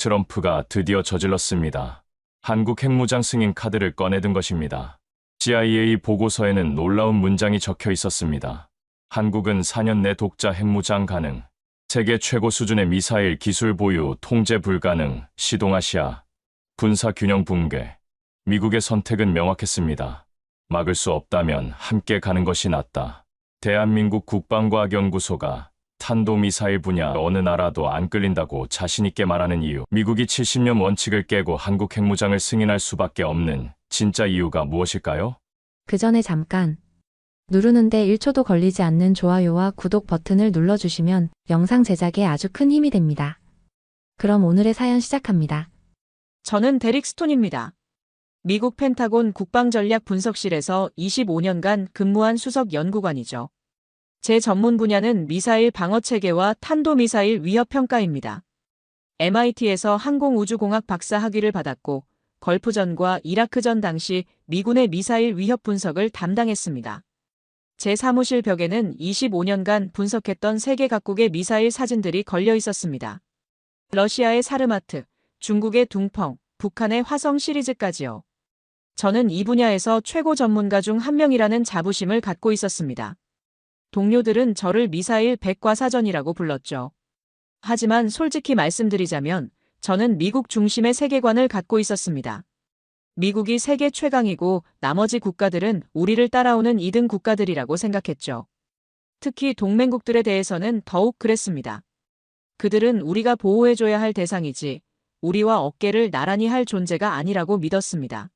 트럼프가 드디어 저질렀습니다. 한국 핵무장 승인 카드를 꺼내든 것입니다. CIA 보고서에는 놀라운 문장이 적혀 있었습니다. 한국은 4년 내 독자 핵무장 가능, 세계 최고 수준의 미사일 기술 보유, 통제 불가능, 시동아시아, 군사 균형 붕괴. 미국의 선택은 명확했습니다. 막을 수 없다면 함께 가는 것이 낫다. 대한민국 국방과학연구소가 탄도미사일 분야 어느 나라도 안 끌린다고 자신있게 말하는 이유. 미국이 70년 원칙을 깨고 한국 핵무장을 승인할 수밖에 없는 진짜 이유가 무엇일까요? 그 전에 잠깐 누르는데 1초도 걸리지 않는 좋아요와 구독 버튼을 눌러주시면 영상 제작에 아주 큰 힘이 됩니다. 그럼 오늘의 사연 시작합니다. 저는 데릭 스톤입니다. 미국 펜타곤 국방전략분석실에서 25년간 근무한 수석 연구관이죠. 제 전문 분야는 미사일 방어체계와 탄도미사일 위협평가입니다. MIT에서 항공우주공학 박사 학위를 받았고 걸프전과 이라크전 당시 미군의 미사일 위협 분석을 담당했습니다. 제 사무실 벽에는 25년간 분석했던 세계 각국의 미사일 사진들이 걸려 있었습니다. 러시아의 사르마트, 중국의 둥펑, 북한의 화성 시리즈까지요. 저는 이 분야에서 최고 전문가 중 한 명이라는 자부심을 갖고 있었습니다. 동료들은 저를 미사일 백과사전이라고 불렀죠. 하지만 솔직히 말씀드리자면 저는 미국 중심의 세계관을 갖고 있었습니다. 미국이 세계 최강이고 나머지 국가들은 우리를 따라오는 2등 국가들이라고 생각했죠. 특히 동맹국들에 대해서는 더욱 그랬습니다. 그들은 우리가 보호해줘야 할 대상이지 우리와 어깨를 나란히 할 존재가 아니라고 믿었습니다.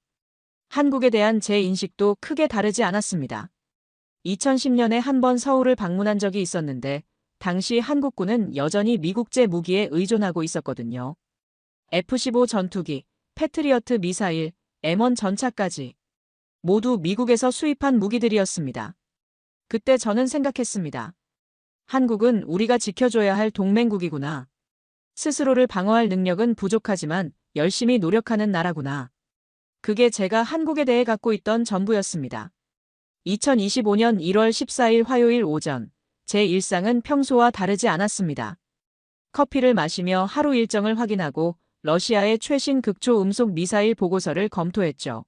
한국에 대한 제 인식도 크게 다르지 않았습니다. 2010년에 한 번 서울을 방문한 적이 있었는데 당시 한국군은 여전히 미국제 무기에 의존하고 있었거든요. F-15 전투기, 패트리어트 미사일, M1 전차까지 모두 미국에서 수입한 무기들이었습니다. 그때 저는 생각했습니다. 한국은 우리가 지켜줘야 할 동맹국이구나. 스스로를 방어할 능력은 부족하지만 열심히 노력하는 나라구나. 그게 제가 한국에 대해 갖고 있던 전부였습니다. 2025년 1월 14일 화요일 오전, 제 일상은 평소와 다르지 않았습니다. 커피를 마시며 하루 일정을 확인하고 러시아의 최신 극초 음속 미사일 보고서를 검토했죠.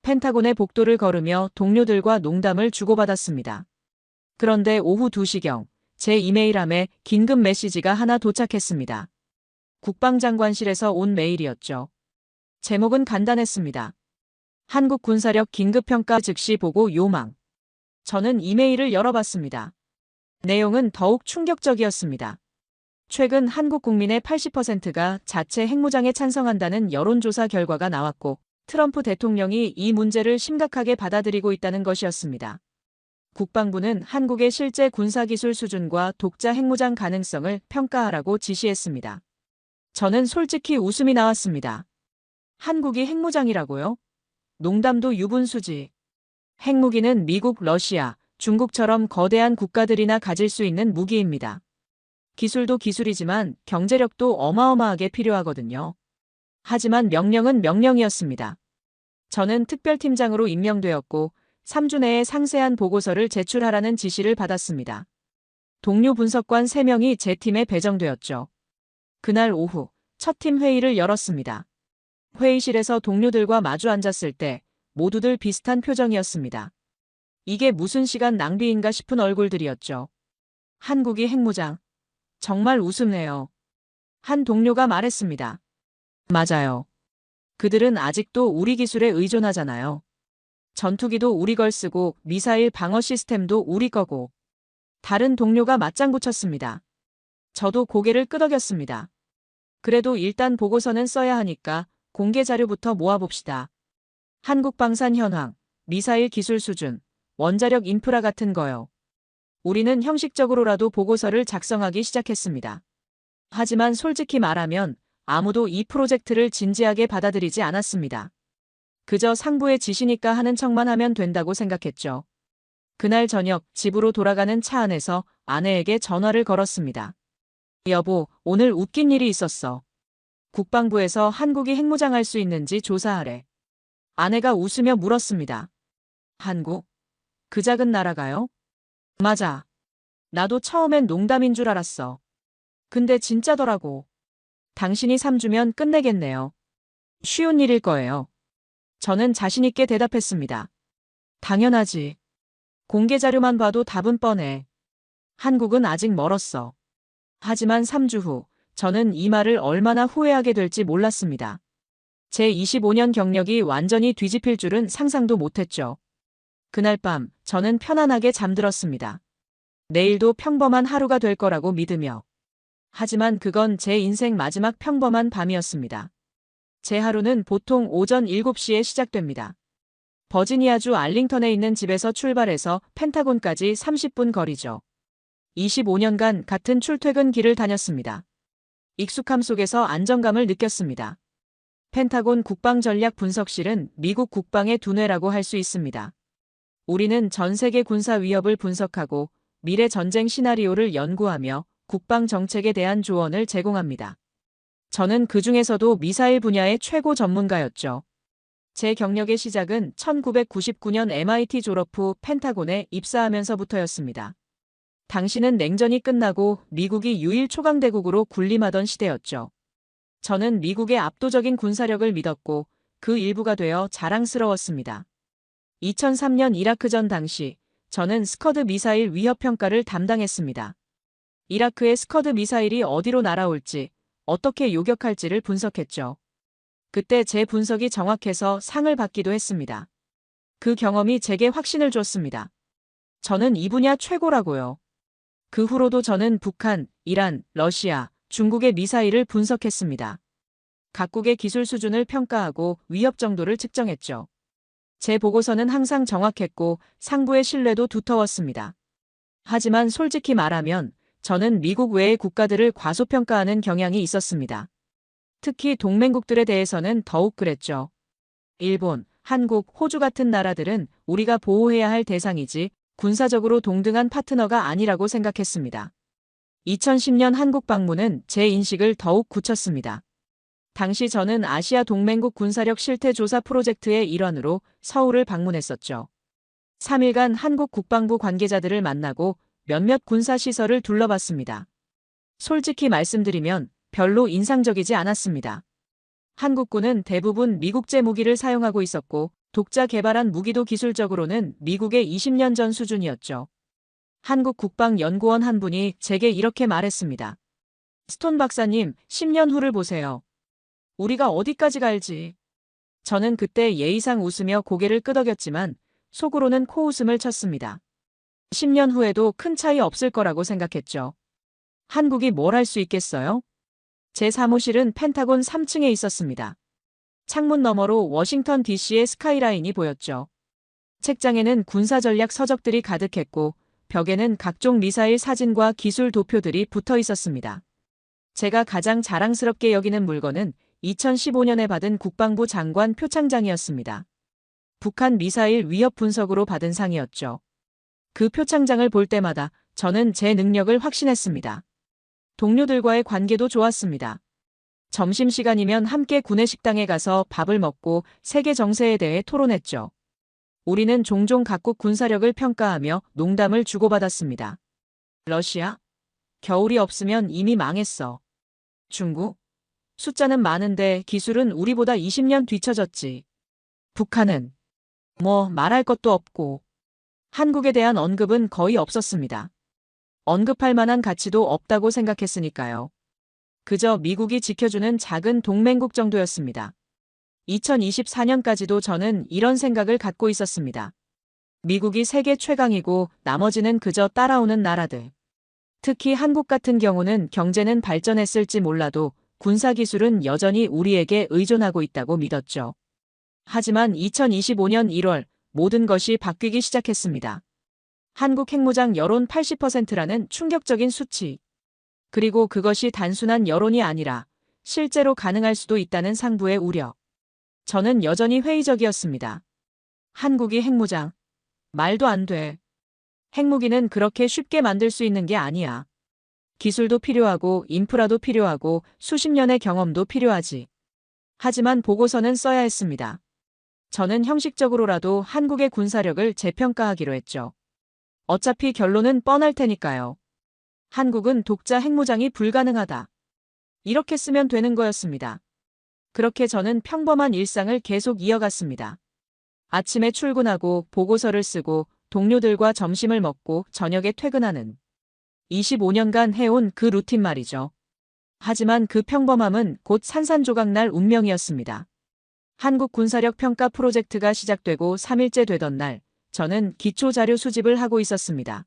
펜타곤의 복도를 걸으며 동료들과 농담을 주고받았습니다. 그런데 오후 2시경, 제 이메일함에 긴급 메시지가 하나 도착했습니다. 국방장관실에서 온 메일이었죠. 제목은 간단했습니다. 한국 군사력 긴급평가 즉시 보고 요망. 저는 이메일을 열어봤습니다. 내용은 더욱 충격적이었습니다. 최근 한국 국민의 80%가 자체 핵무장에 찬성한다는 여론조사 결과가 나왔고 트럼프 대통령이 이 문제를 심각하게 받아들이고 있다는 것이었습니다. 국방부는 한국의 실제 군사기술 수준과 독자 핵무장 가능성을 평가하라고 지시했습니다. 저는 솔직히 웃음이 나왔습니다. 한국이 핵무장이라고요? 농담도 유분수지. 핵무기는 미국, 러시아, 중국처럼 거대한 국가들이나 가질 수 있는 무기입니다. 기술도 기술이지만 경제력도 어마어마하게 필요하거든요. 하지만 명령은 명령이었습니다. 저는 특별팀장으로 임명되었고 3주 내에 상세한 보고서를 제출하라는 지시를 받았습니다. 동료 분석관 3명이 제 팀에 배정되었죠. 그날 오후 첫 팀 회의를 열었습니다. 회의실에서 동료들과 마주 앉았을 때 모두들 비슷한 표정이었습니다. 이게 무슨 시간 낭비인가 싶은 얼굴들이었죠. 한국이 핵무장. 정말 우습네요. 한 동료가 말했습니다. 맞아요. 그들은 아직도 우리 기술에 의존하잖아요. 전투기도 우리 걸 쓰고 미사일 방어 시스템도 우리 거고. 다른 동료가 맞장구 쳤습니다. 저도 고개를 끄덕였습니다. 그래도 일단 보고서는 써야 하니까 공개 자료부터 모아봅시다. 한국 방산 현황, 미사일 기술 수준, 원자력 인프라 같은 거요. 우리는 형식적으로라도 보고서를 작성하기 시작했습니다. 하지만 솔직히 말하면 아무도 이 프로젝트를 진지하게 받아들이지 않았습니다. 그저 상부의 지시니까 하는 척만 하면 된다고 생각했죠. 그날 저녁 집으로 돌아가는 차 안에서 아내에게 전화를 걸었습니다. 여보, 오늘 웃긴 일이 있었어. 국방부에서 한국이 핵무장할 수 있는지 조사하래. 아내가 웃으며 물었습니다. 한국? 그 작은 나라가요? 맞아. 나도 처음엔 농담인 줄 알았어. 근데 진짜더라고. 당신이 3주면 끝내겠네요. 쉬운 일일 거예요. 저는 자신있게 대답했습니다. 당연하지. 공개 자료만 봐도 답은 뻔해. 한국은 아직 멀었어. 하지만 3주 후, 저는 이 말을 얼마나 후회하게 될지 몰랐습니다. 제 25년 경력이 완전히 뒤집힐 줄은 상상도 못했죠. 그날 밤, 저는 편안하게 잠들었습니다. 내일도 평범한 하루가 될 거라고 믿으며. 하지만 그건 제 인생 마지막 평범한 밤이었습니다. 제 하루는 보통 오전 7시에 시작됩니다. 버지니아주 알링턴에 있는 집에서 출발해서 펜타곤까지 30분 거리죠. 25년간 같은 출퇴근 길을 다녔습니다. 익숙함 속에서 안정감을 느꼈습니다. 펜타곤 국방전략분석실은 미국 국방의 두뇌라고 할 수 있습니다. 우리는 전 세계 군사 위협을 분석하고 미래 전쟁 시나리오를 연구하며 국방 정책에 대한 조언을 제공합니다. 저는 그 중에서도 미사일 분야의 최고 전문가였죠. 제 경력의 시작은 1999년 MIT 졸업 후 펜타곤에 입사하면서부터였습니다. 당시는 냉전이 끝나고 미국이 유일 초강대국으로 군림하던 시대였죠. 저는 미국의 압도적인 군사력을 믿었고 그 일부가 되어 자랑스러웠습니다. 2003년 이라크전 당시 저는 스커드 미사일 위협 평가를 담당했습니다. 이라크의 스커드 미사일이 어디로 날아올지, 어떻게 요격할지를 분석했죠. 그때 제 분석이 정확해서 상을 받기도 했습니다. 그 경험이 제게 확신을 줬습니다. 저는 이 분야 최고라고요. 그 후로도 저는 북한, 이란, 러시아, 중국의 미사일을 분석했습니다. 각국의 기술 수준을 평가하고 위협 정도를 측정했죠. 제 보고서는 항상 정확했고 상부의 신뢰도 두터웠습니다. 하지만 솔직히 말하면 저는 미국 외의 국가들을 과소평가하는 경향이 있었습니다. 특히 동맹국들에 대해서는 더욱 그랬죠. 일본, 한국, 호주 같은 나라들은 우리가 보호해야 할 대상이지 군사적으로 동등한 파트너가 아니라고 생각했습니다. 2010년 한국 방문은 제 인식을 더욱 굳혔습니다. 당시 저는 아시아 동맹국 군사력 실태 조사 프로젝트의 일환으로 서울을 방문했었죠. 3일간 한국 국방부 관계자들을 만나고 몇몇 군사시설을 둘러봤습니다. 솔직히 말씀드리면 별로 인상적이지 않았습니다. 한국군은 대부분 미국제 무기를 사용하고 있었고 독자 개발한 무기도 기술적으로는 미국의 20년 전 수준이었죠. 한국 국방연구원 한 분이 제게 이렇게 말했습니다. 스톤 박사님, 10년 후를 보세요. 우리가 어디까지 갈지. 저는 그때 예의상 웃으며 고개를 끄덕였지만 속으로는 코웃음을 쳤습니다. 10년 후에도 큰 차이 없을 거라고 생각했죠. 한국이 뭘 할 수 있겠어요? 제 사무실은 펜타곤 3층에 있었습니다. 창문 너머로 워싱턴 DC의 스카이라인이 보였죠. 책장에는 군사전략 서적들이 가득했고 벽에는 각종 미사일 사진과 기술 도표들이 붙어 있었습니다. 제가 가장 자랑스럽게 여기는 물건은 2015년에 받은 국방부 장관 표창장이었습니다. 북한 미사일 위협 분석으로 받은 상이었죠. 그 표창장을 볼 때마다 저는 제 능력을 확신했습니다. 동료들과의 관계도 좋았습니다. 점심시간이면 함께 구내식당에 가서 밥을 먹고 세계 정세에 대해 토론했죠. 우리는 종종 각국 군사력을 평가하며 농담을 주고받았습니다. 러시아? 겨울이 없으면 이미 망했어. 중국? 숫자는 많은데 기술은 우리보다 20년 뒤처졌지. 북한은? 뭐 말할 것도 없고. 한국에 대한 언급은 거의 없었습니다. 언급할 만한 가치도 없다고 생각했으니까요. 그저 미국이 지켜주는 작은 동맹국 정도였습니다. 2024년까지도 저는 이런 생각을 갖고 있었습니다. 미국이 세계 최강이고 나머지는 그저 따라오는 나라들. 특히 한국 같은 경우는 경제는 발전했을지 몰라도 군사기술은 여전히 우리에게 의존하고 있다고 믿었죠. 하지만 2025년 1월 모든 것이 바뀌기 시작했습니다. 한국 핵무장 여론 80%라는 충격적인 수치. 그리고 그것이 단순한 여론이 아니라 실제로 가능할 수도 있다는 상부의 우려. 저는 여전히 회의적이었습니다. 한국이 핵무장. 말도 안 돼. 핵무기는 그렇게 쉽게 만들 수 있는 게 아니야. 기술도 필요하고 인프라도 필요하고 수십 년의 경험도 필요하지. 하지만 보고서는 써야 했습니다. 저는 형식적으로라도 한국의 군사력을 재평가하기로 했죠. 어차피 결론은 뻔할 테니까요. 한국은 독자 핵무장이 불가능하다. 이렇게 쓰면 되는 거였습니다. 그렇게 저는 평범한 일상을 계속 이어갔습니다. 아침에 출근하고 보고서를 쓰고 동료들과 점심을 먹고 저녁에 퇴근하는 25년간 해온 그 루틴 말이죠. 하지만 그 평범함은 곧 산산조각 날 운명이었습니다. 한국 군사력 평가 프로젝트가 시작되고 3일째 되던 날, 저는 기초 자료 수집을 하고 있었습니다.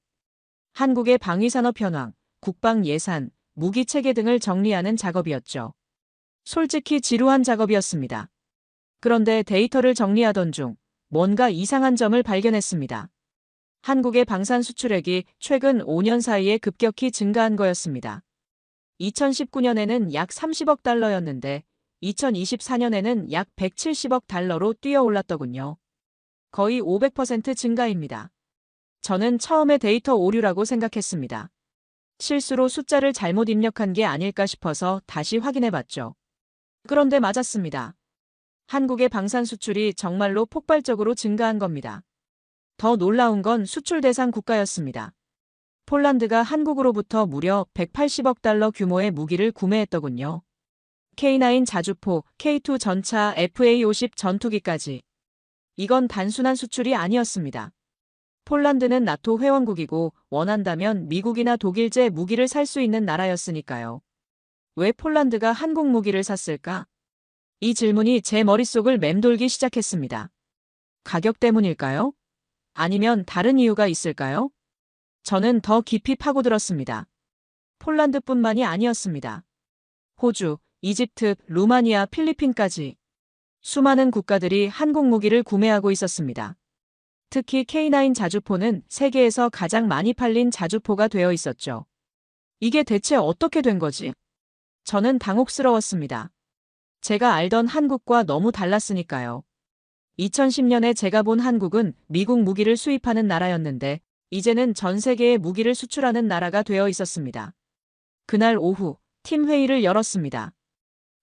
한국의 방위산업 현황, 국방 예산, 무기 체계 등을 정리하는 작업이었죠. 솔직히 지루한 작업이었습니다. 그런데 데이터를 정리하던 중 뭔가 이상한 점을 발견했습니다. 한국의 방산 수출액이 최근 5년 사이에 급격히 증가한 거였습니다. 2019년에는 약 30억 달러였는데 2024년에는 약 170억 달러로 뛰어올랐더군요. 거의 500% 증가입니다. 저는 처음에 데이터 오류라고 생각했습니다. 실수로 숫자를 잘못 입력한 게 아닐까 싶어서 다시 확인해봤죠. 그런데 맞았습니다. 한국의 방산 수출이 정말로 폭발적으로 증가한 겁니다. 더 놀라운 건 수출 대상 국가였습니다. 폴란드가 한국으로부터 무려 180억 달러 규모의 무기를 구매했더군요. K9 자주포, K2 전차, FA-50 전투기까지. 이건 단순한 수출이 아니었습니다. 폴란드는 나토 회원국이고 원한다면 미국이나 독일제 무기를 살 수 있는 나라였으니까요. 왜 폴란드가 한국 무기를 샀을까? 이 질문이 제 머릿속을 맴돌기 시작했습니다. 가격 때문일까요? 아니면 다른 이유가 있을까요? 저는 더 깊이 파고들었습니다. 폴란드뿐만이 아니었습니다. 호주, 이집트, 루마니아, 필리핀까지 수많은 국가들이 한국 무기를 구매하고 있었습니다. 특히 K9 자주포는 세계에서 가장 많이 팔린 자주포가 되어 있었죠. 이게 대체 어떻게 된 거지? 저는 당혹스러웠습니다. 제가 알던 한국과 너무 달랐으니까요. 2010년에 제가 본 한국은 미국 무기를 수입하는 나라였는데 이제는 전 세계에 무기를 수출하는 나라가 되어 있었습니다. 그날 오후 팀 회의를 열었습니다.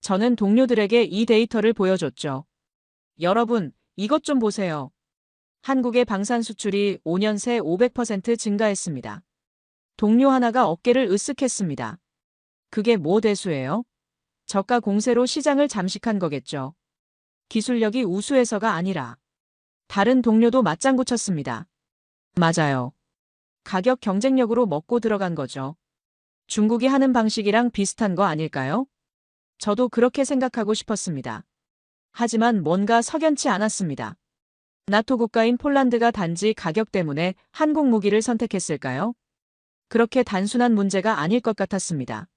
저는 동료들에게 이 데이터를 보여줬죠. 여러분, 이것 좀 보세요. 한국의 방산 수출이 5년 새 500% 증가했습니다. 동료 하나가 어깨를 으쓱했습니다. 그게 뭐 대수예요? 저가 공세로 시장을 잠식한 거겠죠. 기술력이 우수해서가 아니라. 다른 동료도 맞장구 쳤습니다. 맞아요. 가격 경쟁력으로 먹고 들어간 거죠. 중국이 하는 방식이랑 비슷한 거 아닐까요? 저도 그렇게 생각하고 싶었습니다. 하지만 뭔가 석연치 않았습니다. 나토 국가인 폴란드가 단지 가격 때문에 한국 무기를 선택했을까요? 그렇게 단순한 문제가 아닐 것 같았습니다.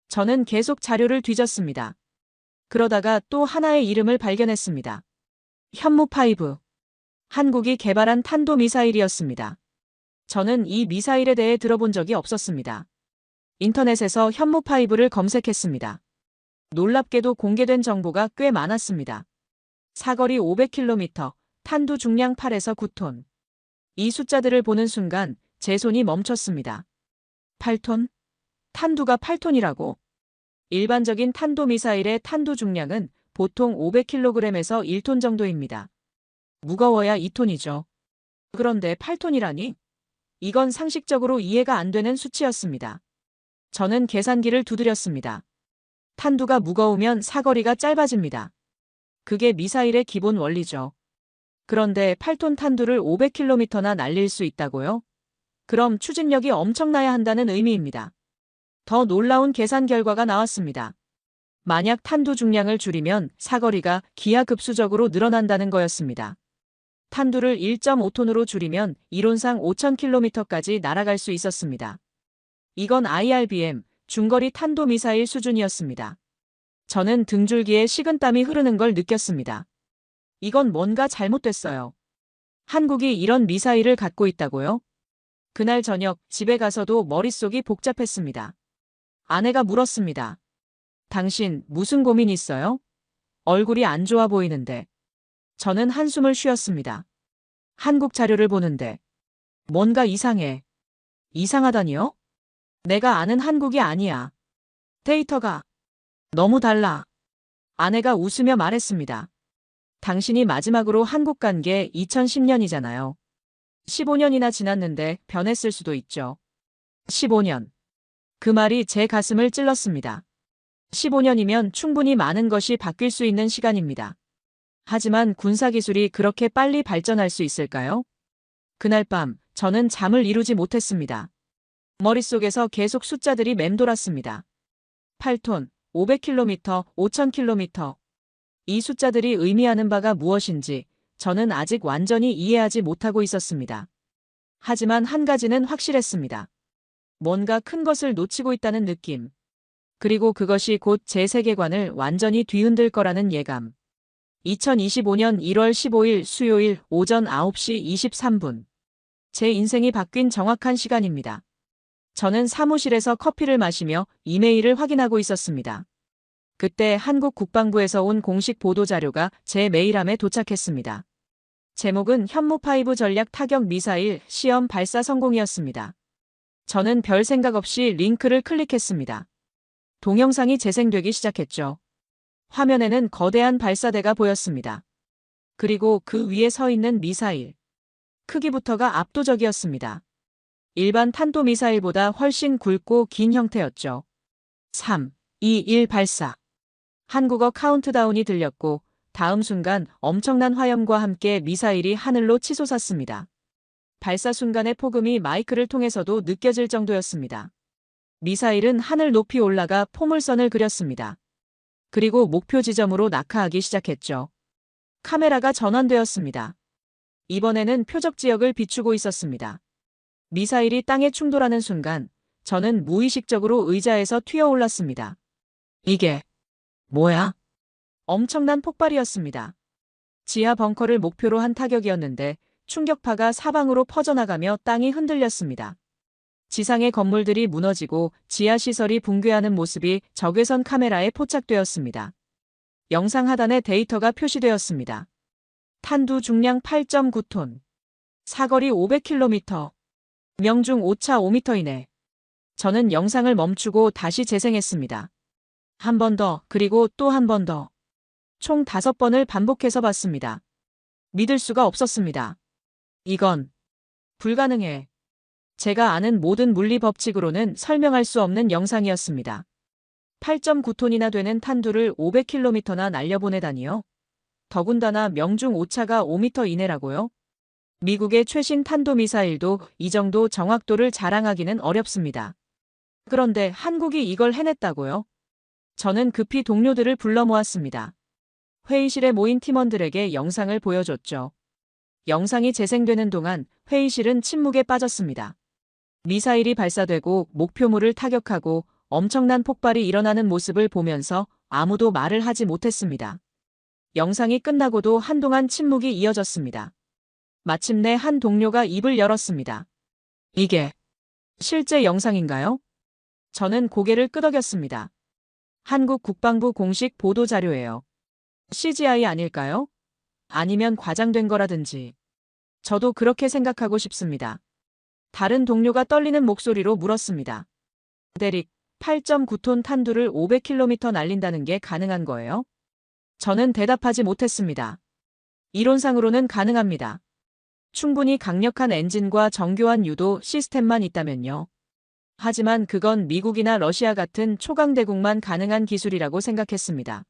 저는 계속 자료를 뒤졌습니다. 그러다가 또 하나의 이름을 발견했습니다. 현무5. 한국이 개발한 탄도미사일이었습니다. 저는 이 미사일에 대해 들어본 적이 없었습니다. 인터넷에서 현무5를 검색했습니다. 놀랍게도 공개된 정보가 꽤 많았습니다. 사거리 500km, 탄두 중량 8에서 9톤. 이 숫자들을 보는 순간 제 손이 멈췄습니다. 8톤? 탄두가 8톤이라고? 일반적인 탄도미사일의 탄두 중량은 보통 500kg에서 1톤 정도입니다. 무거워야 2톤이죠. 그런데 8톤이라니? 이건 상식적으로 이해가 안 되는 수치였습니다. 저는 계산기를 두드렸습니다. 탄두가 무거우면 사거리가 짧아집니다. 그게 미사일의 기본 원리죠. 그런데 8톤 탄두를 500km나 날릴 수 있다고요? 그럼 추진력이 엄청나야 한다는 의미입니다. 더 놀라운 계산 결과가 나왔습니다. 만약 탄두 중량을 줄이면 사거리가 기하급수적으로 늘어난다는 거였습니다. 탄두를 1.5톤으로 줄이면 이론상 5,000km까지 날아갈 수 있었습니다. 이건 IRBM, 중거리 탄도미사일 수준이었습니다. 저는 등줄기에 식은땀이 흐르는 걸 느꼈습니다. 이건 뭔가 잘못됐어요. 한국이 이런 미사일을 갖고 있다고요? 그날 저녁 집에 가서도 머릿속이 복잡했습니다. 아내가 물었습니다. 당신 무슨 고민 있어요? 얼굴이 안 좋아 보이는데. 저는 한숨을 쉬었습니다. 한국 자료를 보는데 뭔가 이상해. 이상하다니요? 내가 아는 한국이 아니야. 데이터가 너무 달라. 아내가 웃으며 말했습니다. 당신이 마지막으로 한국 간 게 2010년이잖아요. 15년이나 지났는데 변했을 수도 있죠. 15년. 그 말이 제 가슴을 찔렀습니다. 15년이면 충분히 많은 것이 바뀔 수 있는 시간입니다. 하지만 군사기술이 그렇게 빨리 발전할 수 있을까요? 그날 밤, 저는 잠을 이루지 못했습니다. 머릿속에서 계속 숫자들이 맴돌았습니다. 8톤, 500km, 5000km. 이 숫자들이 의미하는 바가 무엇인지 저는 아직 완전히 이해하지 못하고 있었습니다. 하지만 한 가지는 확실했습니다. 뭔가 큰 것을 놓치고 있다는 느낌. 그리고 그것이 곧 제 세계관을 완전히 뒤흔들 거라는 예감. 2025년 1월 15일 수요일 오전 9시 23분. 제 인생이 바뀐 정확한 시간입니다. 저는 사무실에서 커피를 마시며 이메일을 확인하고 있었습니다. 그때 한국 국방부에서 온 공식 보도자료가 제 메일함에 도착했습니다. 제목은 현무5 전략 타격 미사일 시험 발사 성공이었습니다. 저는 별 생각 없이 링크를 클릭했습니다. 동영상이 재생되기 시작했죠. 화면에는 거대한 발사대가 보였습니다. 그리고 그 위에 서 있는 미사일. 크기부터가 압도적이었습니다. 일반 탄도미사일보다 훨씬 굵고 긴 형태였죠. 3, 2, 1 발사. 한국어 카운트다운이 들렸고 다음 순간 엄청난 화염과 함께 미사일이 하늘로 치솟았습니다. 발사 순간의 폭음이 마이크를 통해서도 느껴질 정도였습니다. 미사일은 하늘 높이 올라가 포물선을 그렸습니다. 그리고 목표 지점으로 낙하하기 시작했죠. 카메라가 전환되었습니다. 이번에는 표적 지역을 비추고 있었습니다. 미사일이 땅에 충돌하는 순간 저는 무의식적으로 의자에서 튀어올랐습니다. 이게 뭐야? 엄청난 폭발이었습니다. 지하 벙커를 목표로 한 타격이었는데 충격파가 사방으로 퍼져나가며 땅이 흔들렸습니다. 지상의 건물들이 무너지고 지하 시설이 붕괴하는 모습이 적외선 카메라에 포착되었습니다. 영상 하단에 데이터가 표시되었습니다. 탄두 중량 8.9톤. 사거리 500km. 명중 오차 5m 이내. 저는 영상을 멈추고 다시 재생했습니다. 한 번 더, 그리고 또 한 번 더. 총 5번을 반복해서 봤습니다. 믿을 수가 없었습니다. 이건 불가능해. 제가 아는 모든 물리 법칙으로는 설명할 수 없는 영상이었습니다. 8.9톤이나 되는 탄두를 500km나 날려보내다니요. 더군다나 명중 오차가 5m 이내라고요? 미국의 최신 탄도미사일도 이 정도 정확도를 자랑하기는 어렵습니다. 그런데 한국이 이걸 해냈다고요? 저는 급히 동료들을 불러 모았습니다. 회의실에 모인 팀원들에게 영상을 보여줬죠. 영상이 재생되는 동안 회의실은 침묵에 빠졌습니다. 미사일이 발사되고 목표물을 타격하고 엄청난 폭발이 일어나는 모습을 보면서 아무도 말을 하지 못했습니다. 영상이 끝나고도 한동안 침묵이 이어졌습니다. 마침내 한 동료가 입을 열었습니다. 이게 실제 영상인가요? 저는 고개를 끄덕였습니다. 한국 국방부 공식 보도 자료예요. CGI 아닐까요? 아니면 과장된 거라든지. 저도 그렇게 생각하고 싶습니다. 다른 동료가 떨리는 목소리로 물었습니다. 데릭, 8.9톤 탄두를 500km 날린다는 게 가능한 거예요? 저는 대답하지 못했습니다. 이론상으로는 가능합니다. 충분히 강력한 엔진과 정교한 유도 시스템만 있다면요. 하지만 그건 미국이나 러시아 같은 초강대국만 가능한 기술이라고 생각했습니다.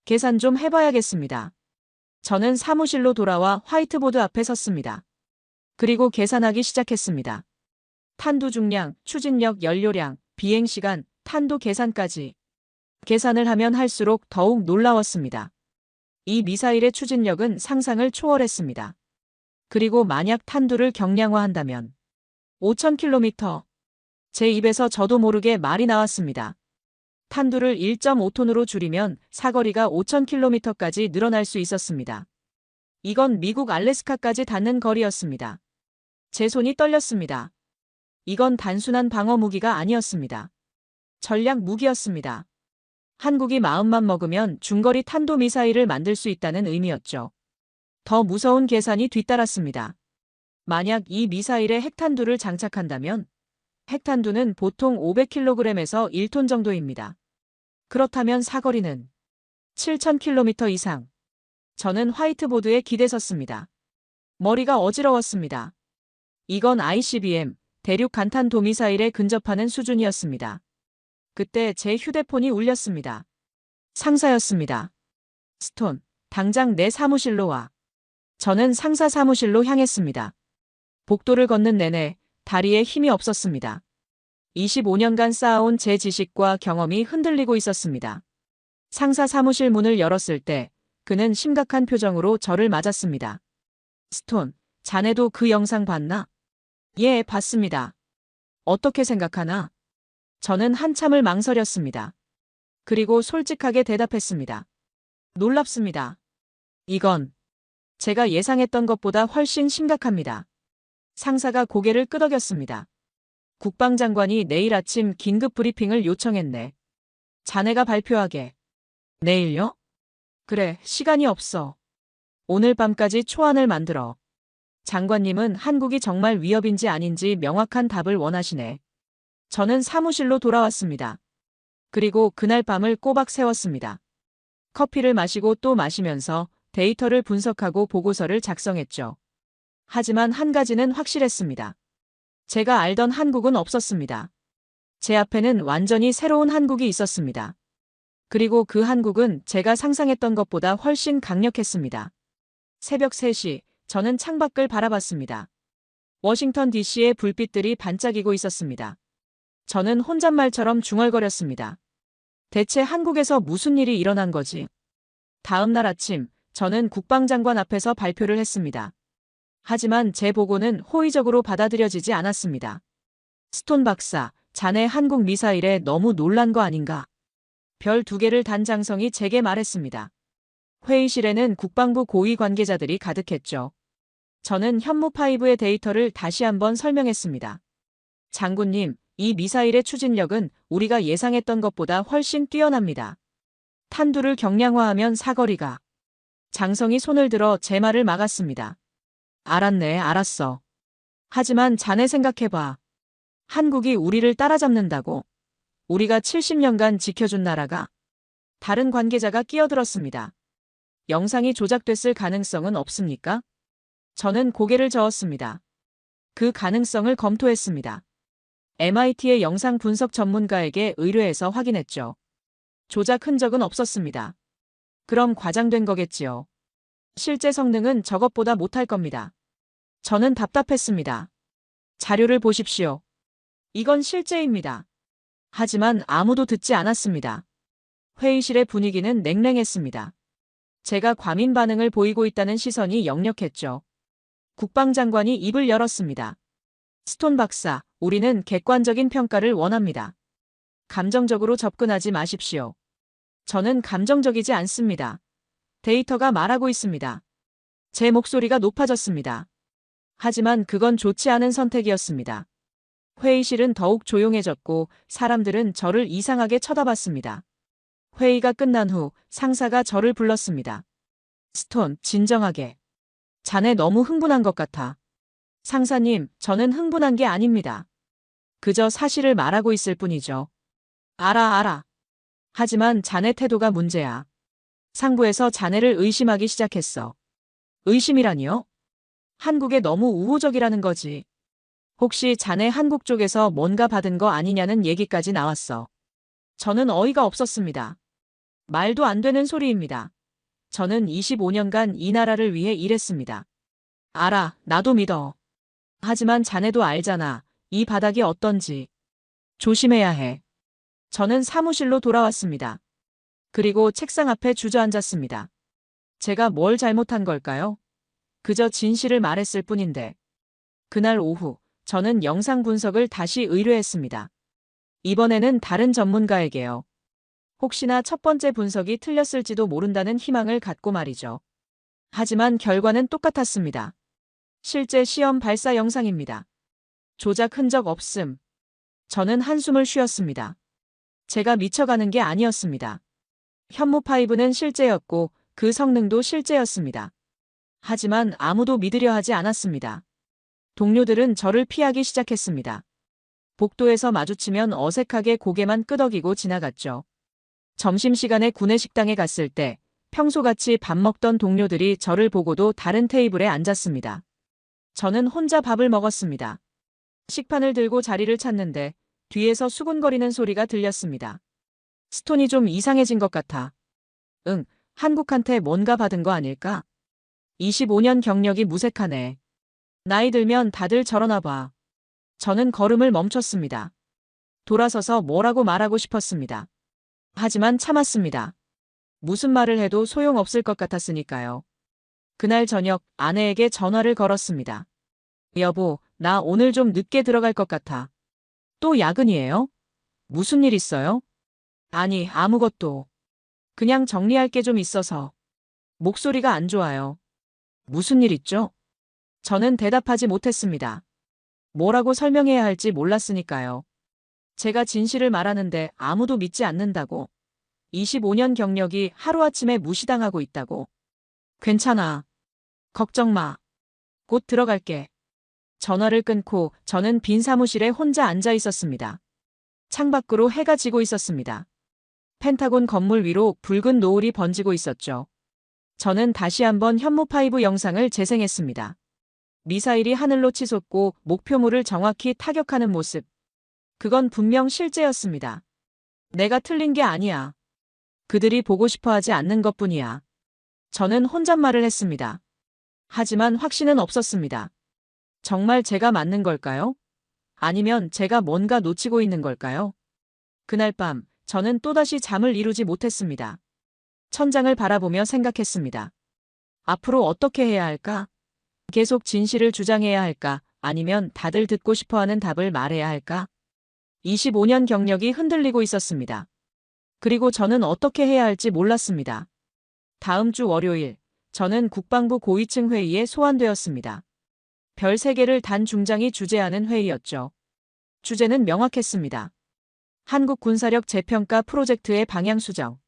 계산 좀 해봐야겠습니다. 저는 사무실로 돌아와 화이트보드 앞에 섰습니다. 그리고 계산하기 시작했습니다. 탄두 중량, 추진력, 연료량, 비행시간, 탄도 계산까지. 계산을 하면 할수록 더욱 놀라웠습니다. 이 미사일의 추진력은 상상을 초월했습니다. 그리고 만약 탄두를 경량화한다면 5000km. 제 입에서 저도 모르게 말이 나왔습니다. 탄두를 1.5톤으로 줄이면 사거리가 5000km까지 늘어날 수 있었습니다. 이건 미국 알래스카까지 닿는 거리였습니다. 제 손이 떨렸습니다. 이건 단순한 방어 무기가 아니었습니다. 전략 무기였습니다. 한국이 마음만 먹으면 중거리 탄도미사일을 만들 수 있다는 의미였죠. 더 무서운 계산이 뒤따랐습니다. 만약 이 미사일에 핵탄두를 장착한다면 핵탄두는 보통 500kg에서 1톤 정도입니다. 그렇다면 사거리는 7000km 이상. 저는 화이트보드에 기대섰습니다. 머리가 어지러웠습니다. 이건 ICBM, 대륙 간탄도미사일에 근접하는 수준이었습니다. 그때 제 휴대폰이 울렸습니다. 상사였습니다. 스톤, 당장 내 사무실로 와. 저는 상사 사무실로 향했습니다. 복도를 걷는 내내 다리에 힘이 없었습니다. 25년간 쌓아온 제 지식과 경험이 흔들리고 있었습니다. 상사 사무실 문을 열었을 때 그는 심각한 표정으로 저를 맞았습니다. 스톤, 자네도 그 영상 봤나? 예, 봤습니다. 어떻게 생각하나? 저는 한참을 망설였습니다. 그리고 솔직하게 대답했습니다. 놀랍습니다. 이건 제가 예상했던 것보다 훨씬 심각합니다. 상사가 고개를 끄덕였습니다. 국방장관이 내일 아침 긴급 브리핑을 요청했네. 자네가 발표하게. 내일요? 그래, 시간이 없어. 오늘 밤까지 초안을 만들어. 장관님은 한국이 정말 위협인지 아닌지 명확한 답을 원하시네. 저는 사무실로 돌아왔습니다. 그리고 그날 밤을 꼬박 세웠습니다. 커피를 마시고 또 마시면서 데이터를 분석하고 보고서를 작성했죠. 하지만 한 가지는 확실했습니다. 제가 알던 한국은 없었습니다. 제 앞에는 완전히 새로운 한국이 있었습니다. 그리고 그 한국은 제가 상상했던 것보다 훨씬 강력했습니다. 새벽 3시, 저는 창밖을 바라봤습니다. 워싱턴 DC의 불빛들이 반짝이고 있었습니다. 저는 혼잣말처럼 중얼거렸습니다. 대체 한국에서 무슨 일이 일어난 거지? 다음 날 아침, 저는 국방장관 앞에서 발표를 했습니다. 하지만 제 보고는 호의적으로 받아들여지지 않았습니다. 스톤 박사, 자네 한국 미사일에 너무 놀란 거 아닌가? 별 2개를 단 장성이 제게 말했습니다. 회의실에는 국방부 고위 관계자들이 가득했죠. 저는 현무5의 데이터를 다시 한번 설명했습니다. 장군님, 이 미사일의 추진력은 우리가 예상했던 것보다 훨씬 뛰어납니다. 탄두를 경량화하면 사거리가. 장성이 손을 들어 제 말을 막았습니다. 알았네, 알았어. 하지만 자네 생각해봐. 한국이 우리를 따라잡는다고. 우리가 70년간 지켜준 나라가. 다른 관계자가 끼어들었습니다. 영상이 조작됐을 가능성은 없습니까? 저는 고개를 저었습니다. 그 가능성을 검토했습니다. MIT의 영상 분석 전문가에게 의뢰해서 확인했죠. 조작 흔적은 없었습니다. 그럼 과장된 거겠지요. 실제 성능은 저것보다 못할 겁니다. 저는 답답했습니다. 자료를 보십시오. 이건 실제입니다. 하지만 아무도 듣지 않았습니다. 회의실의 분위기는 냉랭했습니다. 제가 과민 반응을 보이고 있다는 시선이 역력했죠. 국방장관이 입을 열었습니다. 스톤 박사, 우리는 객관적인 평가를 원합니다. 감정적으로 접근하지 마십시오. 저는 감정적이지 않습니다. 데이터가 말하고 있습니다. 제 목소리가 높아졌습니다. 하지만 그건 좋지 않은 선택이었습니다. 회의실은 더욱 조용해졌고 사람들은 저를 이상하게 쳐다봤습니다. 회의가 끝난 후 상사가 저를 불렀습니다. 스톤, 진정하게. 자네 너무 흥분한 것 같아. 상사님, 저는 흥분한 게 아닙니다. 그저 사실을 말하고 있을 뿐이죠. 알아. 하지만 자네 태도가 문제야. 상부에서 자네를 의심하기 시작했어. 의심이라니요? 한국에 너무 우호적이라는 거지. 혹시 자네 한국 쪽에서 뭔가 받은 거 아니냐는 얘기까지 나왔어. 저는 어이가 없었습니다. 말도 안 되는 소리입니다. 저는 25년간 이 나라를 위해 일했습니다. 알아, 나도 믿어. 하지만 자네도 알잖아. 이 바닥이 어떤지. 조심해야 해. 저는 사무실로 돌아왔습니다. 그리고 책상 앞에 주저앉았습니다. 제가 뭘 잘못한 걸까요? 그저 진실을 말했을 뿐인데. 그날 오후, 저는 영상 분석을 다시 의뢰했습니다. 이번에는 다른 전문가에게요. 혹시나 첫 번째 분석이 틀렸을지도 모른다는 희망을 갖고 말이죠. 하지만 결과는 똑같았습니다. 실제 시험 발사 영상입니다. 조작 흔적 없음. 저는 한숨을 쉬었습니다. 제가 미쳐가는 게 아니었습니다. 현무5는 실제였고 그 성능도 실제였습니다. 하지만 아무도 믿으려 하지 않았습니다. 동료들은 저를 피하기 시작했습니다. 복도에서 마주치면 어색하게 고개만 끄덕이고 지나갔죠. 점심시간에 구내식당에 갔을 때 평소같이 밥 먹던 동료들이 저를 보고도 다른 테이블에 앉았습니다. 저는 혼자 밥을 먹었습니다. 식판을 들고 자리를 찾는데 뒤에서 수군거리는 소리가 들렸습니다. 스톤이 좀 이상해진 것 같아. 응, 한국한테 뭔가 받은 거 아닐까? 25년 경력이 무색하네. 나이 들면 다들 저러나 봐. 저는 걸음을 멈췄습니다. 돌아서서 뭐라고 말하고 싶었습니다. 하지만 참았습니다. 무슨 말을 해도 소용없을 것 같았으니까요. 그날 저녁 아내에게 전화를 걸었습니다. 여보, 나 오늘 좀 늦게 들어갈 것 같아. 또 야근이에요? 무슨 일 있어요? 아니, 아무것도. 그냥 정리할 게 좀 있어서. 목소리가 안 좋아요. 무슨 일 있죠? 저는 대답하지 못했습니다. 뭐라고 설명해야 할지 몰랐으니까요. 제가 진실을 말하는데 아무도 믿지 않는다고. 25년 경력이 하루아침에 무시당하고 있다고. 괜찮아. 걱정 마. 곧 들어갈게. 전화를 끊고 저는 빈 사무실에 혼자 앉아 있었습니다. 창밖으로 해가 지고 있었습니다. 펜타곤 건물 위로 붉은 노을이 번지고 있었죠. 저는 다시 한번 현무5 영상을 재생했습니다. 미사일이 하늘로 치솟고 목표물을 정확히 타격하는 모습. 그건 분명 실제였습니다. 내가 틀린 게 아니야. 그들이 보고 싶어 하지 않는 것뿐이야. 저는 혼잣말을 했습니다. 하지만 확신은 없었습니다. 정말 제가 맞는 걸까요? 아니면 제가 뭔가 놓치고 있는 걸까요? 그날 밤 저는 또다시 잠을 이루지 못했습니다. 천장을 바라보며 생각했습니다. 앞으로 어떻게 해야 할까? 계속 진실을 주장해야 할까? 아니면 다들 듣고 싶어하는 답을 말해야 할까? 25년 경력이 흔들리고 있었습니다. 그리고 저는 어떻게 해야 할지 몰랐습니다. 다음 주 월요일, 저는 국방부 고위층 회의에 소환되었습니다. 별 3개를 단 중장이 주재하는 회의였죠. 주제는 명확했습니다. 한국 군사력 재평가 프로젝트의 방향 수정.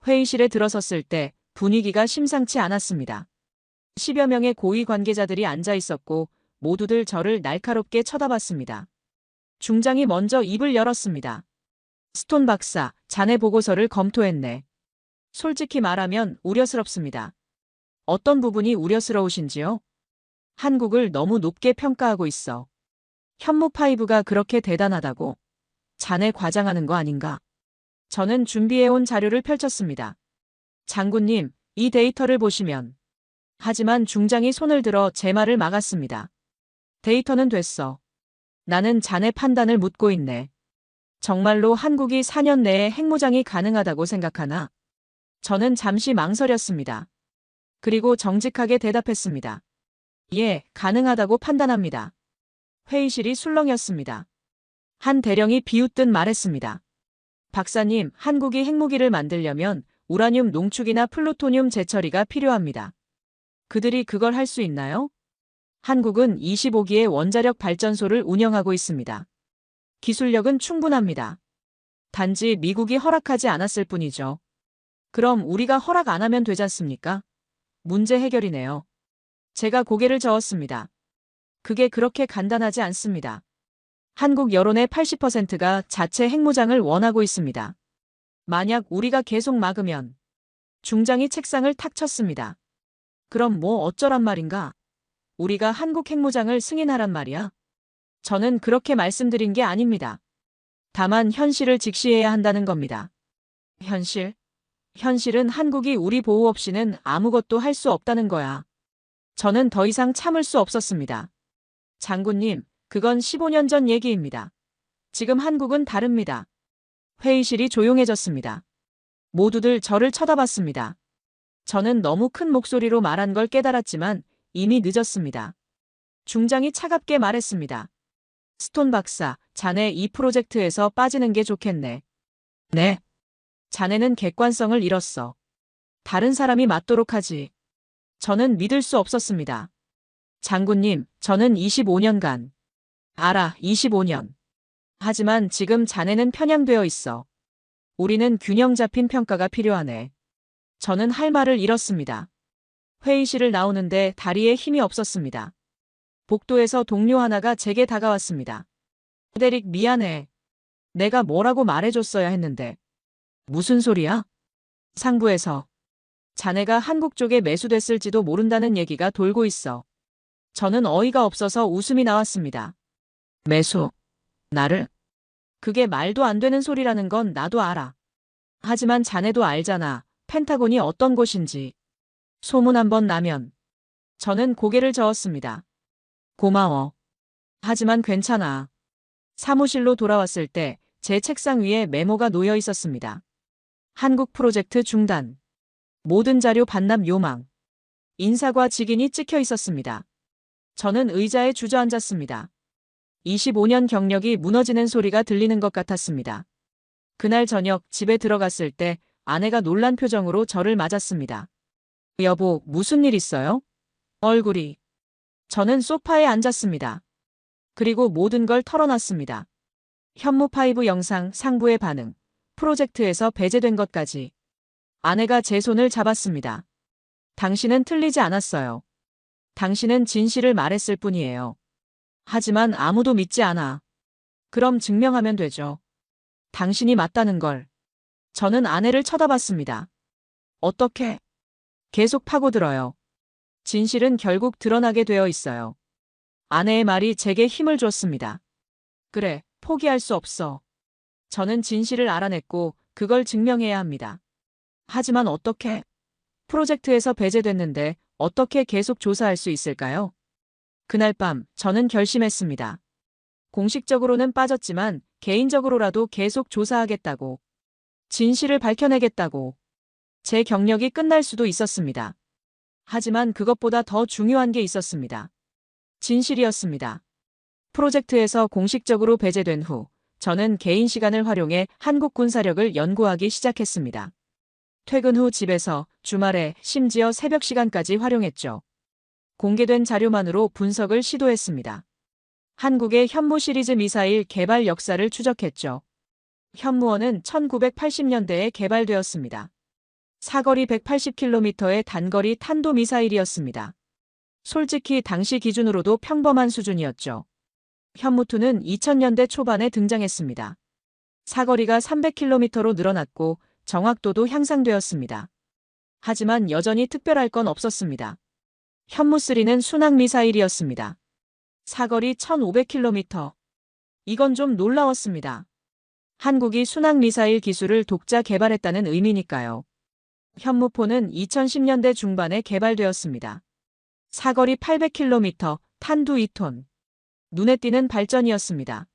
회의실에 들어섰을 때 분위기가 심상치 않았습니다. 10여 명의 고위 관계자들이 앉아 있었고 모두들 저를 날카롭게 쳐다봤습니다. 중장이 먼저 입을 열었습니다. 스톤 박사, 자네 보고서를 검토했네. 솔직히 말하면 우려스럽습니다. 어떤 부분이 우려스러우신지요? 한국을 너무 높게 평가하고 있어. 현무5가 그렇게 대단하다고. 자네 과장하는 거 아닌가? 저는 준비해온 자료를 펼쳤습니다. 장군님, 이 데이터를 보시면. 하지만 중장이 손을 들어 제 말을 막았습니다. 데이터는 됐어. 나는 자네 판단을 묻고 있네. 정말로 한국이 4년 내에 핵무장이 가능하다고 생각하나? 저는 잠시 망설였습니다. 그리고 정직하게 대답했습니다. 예, 가능하다고 판단합니다. 회의실이 술렁였습니다. 한 대령이 비웃듯 말했습니다. 박사님, 한국이 핵무기를 만들려면 우라늄 농축이나 플루토늄 재처리가 필요합니다. 그들이 그걸 할 수 있나요? 한국은 25기의 원자력 발전소를 운영하고 있습니다. 기술력은 충분합니다. 단지 미국이 허락하지 않았을 뿐이죠. 그럼 우리가 허락 안 하면 되지 않습니까? 문제 해결이네요. 제가 고개를 저었습니다. 그게 그렇게 간단하지 않습니다. 한국 여론의 80%가 자체 핵무장을 원하고 있습니다. 만약 우리가 계속 막으면 중장이 책상을 탁 쳤습니다. 그럼 뭐 어쩌란 말인가? 우리가 한국 핵무장을 승인하란 말이야? 저는 그렇게 말씀드린 게 아닙니다. 다만 현실을 직시해야 한다는 겁니다. 현실? 현실은 한국이 우리 보호 없이는 아무것도 할 수 없다는 거야. 저는 더 이상 참을 수 없었습니다. 장군님, 그건 15년 전 얘기입니다. 지금 한국은 다릅니다. 회의실이 조용해졌습니다. 모두들 저를 쳐다봤습니다. 저는 너무 큰 목소리로 말한 걸 깨달았지만 이미 늦었습니다. 중장이 차갑게 말했습니다. 스톤 박사, 자네 이 프로젝트에서 빠지는 게 좋겠네. 네. 자네는 객관성을 잃었어. 다른 사람이 맡도록 하지. 저는 믿을 수 없었습니다. 장군님, 저는 25년간. 알아, 25년. 하지만 지금 자네는 편향되어 있어. 우리는 균형 잡힌 평가가 필요하네. 저는 할 말을 잃었습니다. 회의실을 나오는데 다리에 힘이 없었습니다. 복도에서 동료 하나가 제게 다가왔습니다. 데릭, 미안해. 내가 뭐라고 말해줬어야 했는데. 무슨 소리야? 상부에서. 자네가 한국 쪽에 매수됐을지도 모른다는 얘기가 돌고 있어. 저는 어이가 없어서 웃음이 나왔습니다. 매수? 나를? 그게 말도 안 되는 소리라는 건 나도 알아. 하지만 자네도 알잖아. 펜타곤이 어떤 곳인지. 소문 한번 나면. 저는 고개를 저었습니다. 고마워. 하지만 괜찮아. 사무실로 돌아왔을 때 제 책상 위에 메모가 놓여 있었습니다. 한국 프로젝트 중단. 모든 자료 반납 요망. 인사과 직인이 찍혀 있었습니다. 저는 의자에 주저앉았습니다. 25년 경력이 무너지는 소리가 들리는 것 같았습니다. 그날 저녁 집에 들어갔을 때 아내가 놀란 표정으로 저를 맞았습니다. 여보, 무슨 일 있어요? 얼굴이. 저는 소파에 앉았습니다. 그리고 모든 걸 털어놨습니다. 현무5 영상 상부의 반응, 프로젝트에서 배제된 것까지. 아내가 제 손을 잡았습니다. 당신은 틀리지 않았어요. 당신은 진실을 말했을 뿐이에요. 하지만 아무도 믿지 않아. 그럼 증명하면 되죠. 당신이 맞다는 걸. 저는 아내를 쳐다봤습니다. 어떻게? 계속 파고들어요. 진실은 결국 드러나게 되어 있어요. 아내의 말이 제게 힘을 줬습니다. 그래, 포기할 수 없어. 저는 진실을 알아냈고 그걸 증명해야 합니다. 하지만 어떻게? 프로젝트에서 배제됐는데 어떻게 계속 조사할 수 있을까요? 그날 밤 저는 결심했습니다. 공식적으로는 빠졌지만 개인적으로라도 계속 조사하겠다고. 진실을 밝혀내겠다고. 제 경력이 끝날 수도 있었습니다. 하지만 그것보다 더 중요한 게 있었습니다. 진실이었습니다. 프로젝트에서 공식적으로 배제된 후 저는 개인 시간을 활용해 한국 군사력을 연구하기 시작했습니다. 퇴근 후 집에서 주말에 심지어 새벽 시간까지 활용했죠. 공개된 자료만으로 분석을 시도했습니다. 한국의 현무 시리즈 미사일 개발 역사를 추적했죠. 현무원은 1980년대에 개발되었습니다. 사거리 180km의 단거리 탄도미사일이었습니다. 솔직히 당시 기준으로도 평범한 수준이었죠. 현무2는 2000년대 초반에 등장했습니다. 사거리가 300km로 늘어났고 정확도도 향상되었습니다. 하지만 여전히 특별할 건 없었습니다. 현무3는 순항미사일이었습니다. 사거리 1500km. 이건 좀 놀라웠습니다. 한국이 순항미사일 기술을 독자 개발했다는 의미니까요. 현무4는 2010년대 중반에 개발되었습니다. 사거리 800km, 탄두 2톤. 눈에 띄는 발전이었습니다.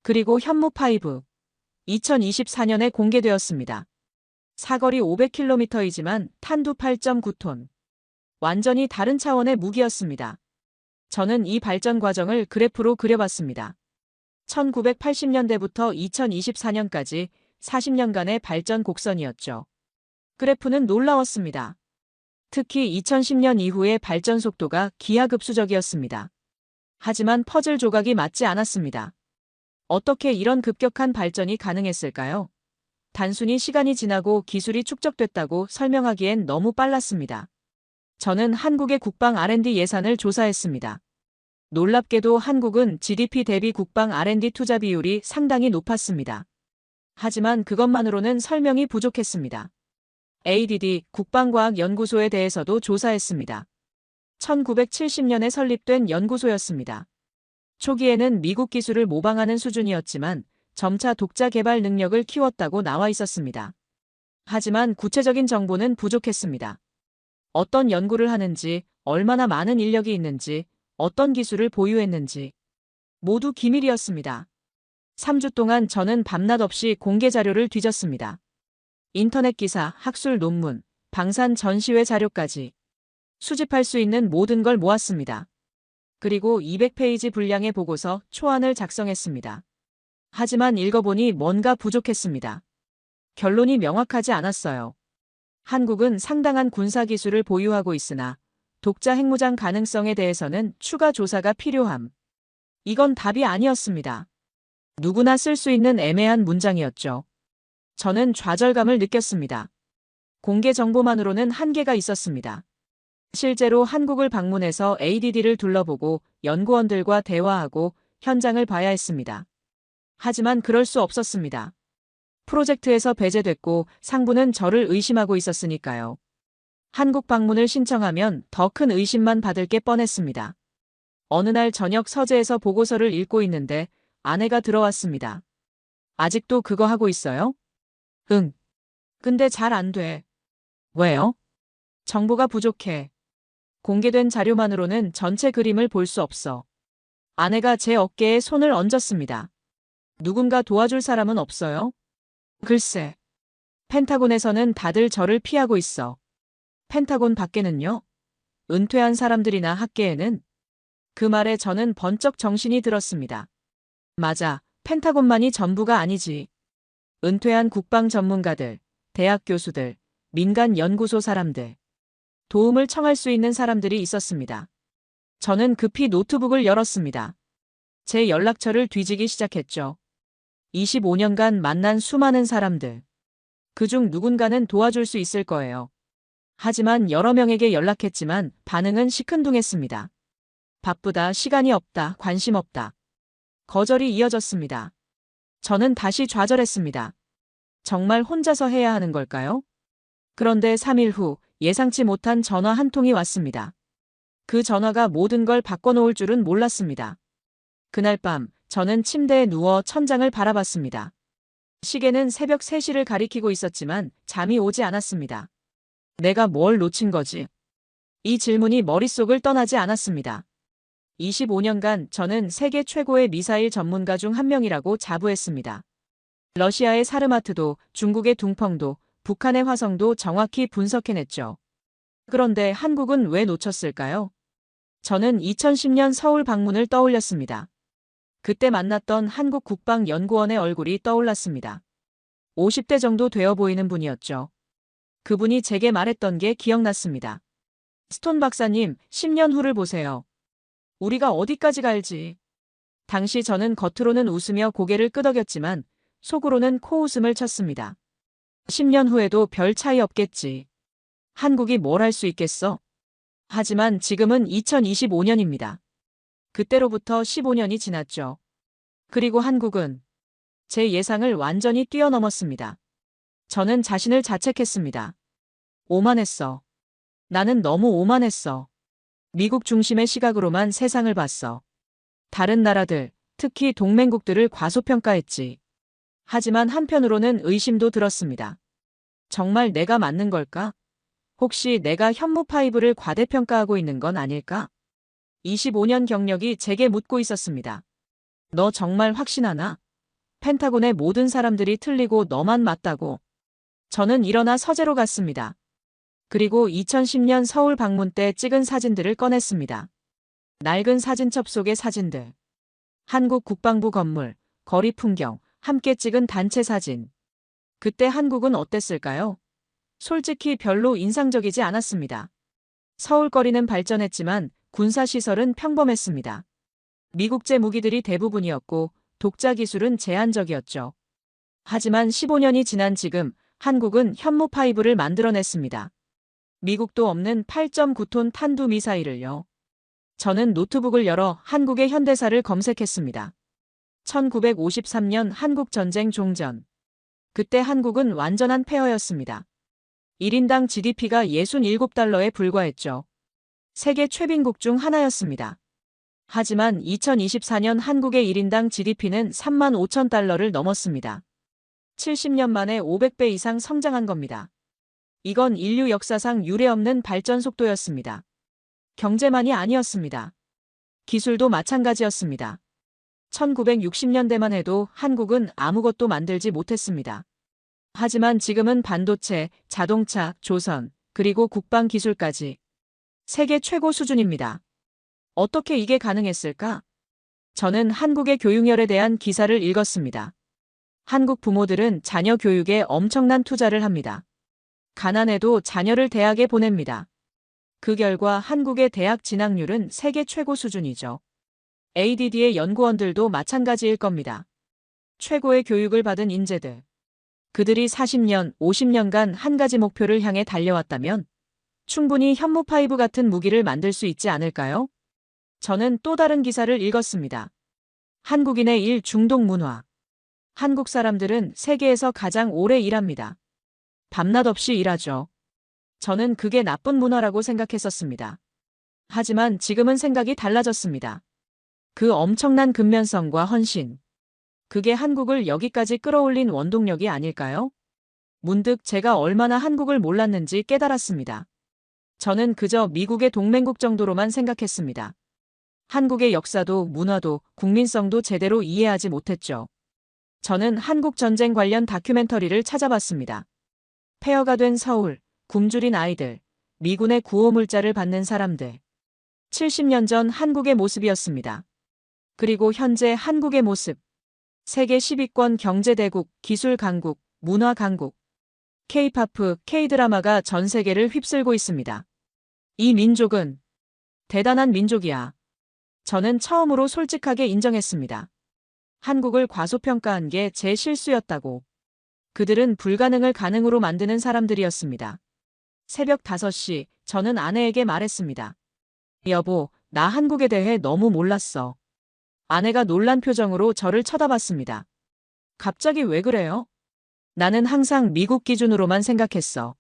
그리고 현무5. 2024년에 공개되었습니다. 사거리 500km이지만 탄두 8.9톤. 완전히 다른 차원의 무기였습니다. 저는 이 발전 과정을 그래프로 그려봤습니다. 1980년대부터 2024년까지 40년간의 발전 곡선이었죠. 그래프는 놀라웠습니다. 특히 2010년 이후의 발전 속도가 기하급수적이었습니다. 하지만 퍼즐 조각이 맞지 않았습니다. 어떻게 이런 급격한 발전이 가능했을까요? 단순히 시간이 지나고 기술이 축적됐다고 설명하기엔 너무 빨랐습니다. 저는 한국의 국방 R&D 예산을 조사했습니다. 놀랍게도 한국은 GDP 대비 국방 R&D 투자 비율이 상당히 높았습니다. 하지만 그것만으로는 설명이 부족했습니다. ADD 국방과학연구소에 대해서도 조사했습니다. 1970년에 설립된 연구소였습니다. 초기에는 미국 기술을 모방하는 수준이었지만 점차 독자 개발 능력을 키웠다고 나와 있었습니다. 하지만 구체적인 정보는 부족했습니다. 어떤 연구를 하는지, 얼마나 많은 인력이 있는지, 어떤 기술을 보유했는지 모두 기밀이었습니다. 3주 동안 저는 밤낮 없이 공개 자료를 뒤졌습니다. 인터넷 기사, 학술 논문, 방산 전시회 자료까지 수집할 수 있는 모든 걸 모았습니다. 그리고 200페이지 분량의 보고서 초안을 작성했습니다. 하지만 읽어보니 뭔가 부족했습니다. 결론이 명확하지 않았어요. 한국은 상당한 군사기술을 보유하고 있으나 독자 핵무장 가능성에 대해서는 추가 조사가 필요함. 이건 답이 아니었습니다. 누구나 쓸 수 있는 애매한 문장이었죠. 저는 좌절감을 느꼈습니다. 공개 정보만으로는 한계가 있었습니다. 실제로 한국을 방문해서 ADD를 둘러보고 연구원들과 대화하고 현장을 봐야 했습니다. 하지만 그럴 수 없었습니다. 프로젝트에서 배제됐고 상부는 저를 의심하고 있었으니까요. 한국 방문을 신청하면 더 큰 의심만 받을 게 뻔했습니다. 어느 날 저녁 서재에서 보고서를 읽고 있는데 아내가 들어왔습니다. 아직도 그거 하고 있어요? 응. 근데 잘 안 돼. 왜요? 정보가 부족해. 공개된 자료만으로는 전체 그림을 볼 수 없어. 아내가 제 어깨에 손을 얹었습니다. 누군가 도와줄 사람은 없어요? 글쎄. 펜타곤에서는 다들 저를 피하고 있어. 펜타곤 밖에는요? 은퇴한 사람들이나 학계에는? 그 말에 저는 번쩍 정신이 들었습니다. 맞아. 펜타곤만이 전부가 아니지. 은퇴한 국방 전문가들, 대학 교수들, 민간 연구소 사람들, 도움을 청할 수 있는 사람들이 있었습니다. 저는 급히 노트북을 열었습니다. 제 연락처를 뒤지기 시작했죠. 25년간 만난 수많은 사람들. 그중 누군가는 도와줄 수 있을 거예요. 하지만 여러 명에게 연락했지만 반응은 시큰둥했습니다. 바쁘다, 시간이 없다, 관심 없다. 거절이 이어졌습니다. 저는 다시 좌절했습니다. 정말 혼자서 해야 하는 걸까요? 그런데 3일 후 예상치 못한 전화 한 통이 왔습니다. 그 전화가 모든 걸 바꿔놓을 줄은 몰랐습니다. 그날 밤 저는 침대에 누워 천장을 바라봤습니다. 시계는 새벽 3시를 가리키고 있었지만 잠이 오지 않았습니다. 내가 뭘 놓친 거지? 이 질문이 머릿속을 떠나지 않았습니다. 25년간 저는 세계 최고의 미사일 전문가 중 한 명이라고 자부했습니다. 러시아의 사르마트도, 중국의 둥펑도, 북한의 화성도 정확히 분석해냈죠. 그런데 한국은 왜 놓쳤을까요? 저는 2010년 서울 방문을 떠올렸습니다. 그때 만났던 한국국방연구원의 얼굴이 떠올랐습니다. 50대 정도 되어 보이는 분이었죠. 그분이 제게 말했던 게 기억났습니다. 스톤 박사님, 10년 후를 보세요. 우리가 어디까지 갈지. 당시 저는 겉으로는 웃으며 고개를 끄덕였지만 속으로는 코웃음을 쳤습니다. 10년 후에도 별 차이 없겠지. 한국이 뭘 할 수 있겠어? 하지만 지금은 2025년입니다. 그때로부터 15년이 지났죠. 그리고 한국은 제 예상을 완전히 뛰어넘었습니다. 저는 자신을 자책했습니다. 오만했어. 나는 너무 오만했어. 미국 중심의 시각으로만 세상을 봤어. 다른 나라들, 특히 동맹국들을 과소평가했지. 하지만 한편으로는 의심도 들었습니다. 정말 내가 맞는 걸까? 혹시 내가 현무5를 과대평가하고 있는 건 아닐까? 25년 경력이 제게 묻고 있었습니다. 너 정말 확신하나? 펜타곤의 모든 사람들이 틀리고 너만 맞다고. 저는 일어나 서재로 갔습니다. 그리고 2010년 서울 방문 때 찍은 사진들을 꺼냈습니다. 낡은 사진첩 속의 사진들. 한국 국방부 건물, 거리 풍경, 함께 찍은 단체 사진. 그때 한국은 어땠을까요? 솔직히 별로 인상적이지 않았습니다. 서울거리는 발전했지만 군사시설은 평범했습니다. 미국제 무기들이 대부분이었고 독자 기술은 제한적이었죠. 하지만 15년이 지난 지금 한국은 현무5를 만들어냈습니다. 미국도 없는 8.9톤 탄두 미사일을요. 저는 노트북을 열어 한국의 현대사를 검색했습니다. 1953년 한국전쟁 종전. 그때 한국은 완전한 폐허였습니다. 1인당 GDP가 67달러에 불과했죠. 세계 최빈국 중 하나였습니다. 하지만 2024년 한국의 1인당 GDP는 3만 5천 달러를 넘었습니다. 70년 만에 500배 이상 성장한 겁니다. 이건 인류 역사상 유례없는 발전 속도였습니다. 경제만이 아니었습니다. 기술도 마찬가지였습니다. 1960년대만 해도 한국은 아무것도 만들지 못했습니다. 하지만 지금은 반도체, 자동차, 조선, 그리고 국방 기술까지 세계 최고 수준입니다. 어떻게 이게 가능했을까? 저는 한국의 교육열에 대한 기사를 읽었습니다. 한국 부모들은 자녀 교육에 엄청난 투자를 합니다. 가난해도 자녀를 대학에 보냅니다. 그 결과 한국의 대학 진학률은 세계 최고 수준이죠. ADD의 연구원들도 마찬가지일 겁니다. 최고의 교육을 받은 인재들. 그들이 40년, 50년간 한 가지 목표를 향해 달려왔다면 충분히 현무5 같은 무기를 만들 수 있지 않을까요? 저는 또 다른 기사를 읽었습니다. 한국인의 일 중독 문화. 한국 사람들은 세계에서 가장 오래 일합니다. 밤낮 없이 일하죠. 저는 그게 나쁜 문화라고 생각했었습니다. 하지만 지금은 생각이 달라졌습니다. 그 엄청난 근면성과 헌신. 그게 한국을 여기까지 끌어올린 원동력이 아닐까요? 문득 제가 얼마나 한국을 몰랐는지 깨달았습니다. 저는 그저 미국의 동맹국 정도로만 생각했습니다. 한국의 역사도 문화도 국민성도 제대로 이해하지 못했죠. 저는 한국 전쟁 관련 다큐멘터리를 찾아봤습니다. 폐허가 된 서울, 굶주린 아이들, 미군의 구호물자를 받는 사람들. 70년 전 한국의 모습이었습니다. 그리고 현재 한국의 모습. 세계 10위권 경제대국, 기술 강국, 문화 강국. K-팝, K-드라마가 전 세계를 휩쓸고 있습니다. 이 민족은 대단한 민족이야. 저는 처음으로 솔직하게 인정했습니다. 한국을 과소평가한 게 제 실수였다고. 그들은 불가능을 가능으로 만드는 사람들이었습니다. 새벽 5시, 저는 아내에게 말했습니다. 여보, 나 한국에 대해 너무 몰랐어. 아내가 놀란 표정으로 저를 쳐다봤습니다. 갑자기 왜 그래요? 나는 항상 미국 기준으로만 생각했어.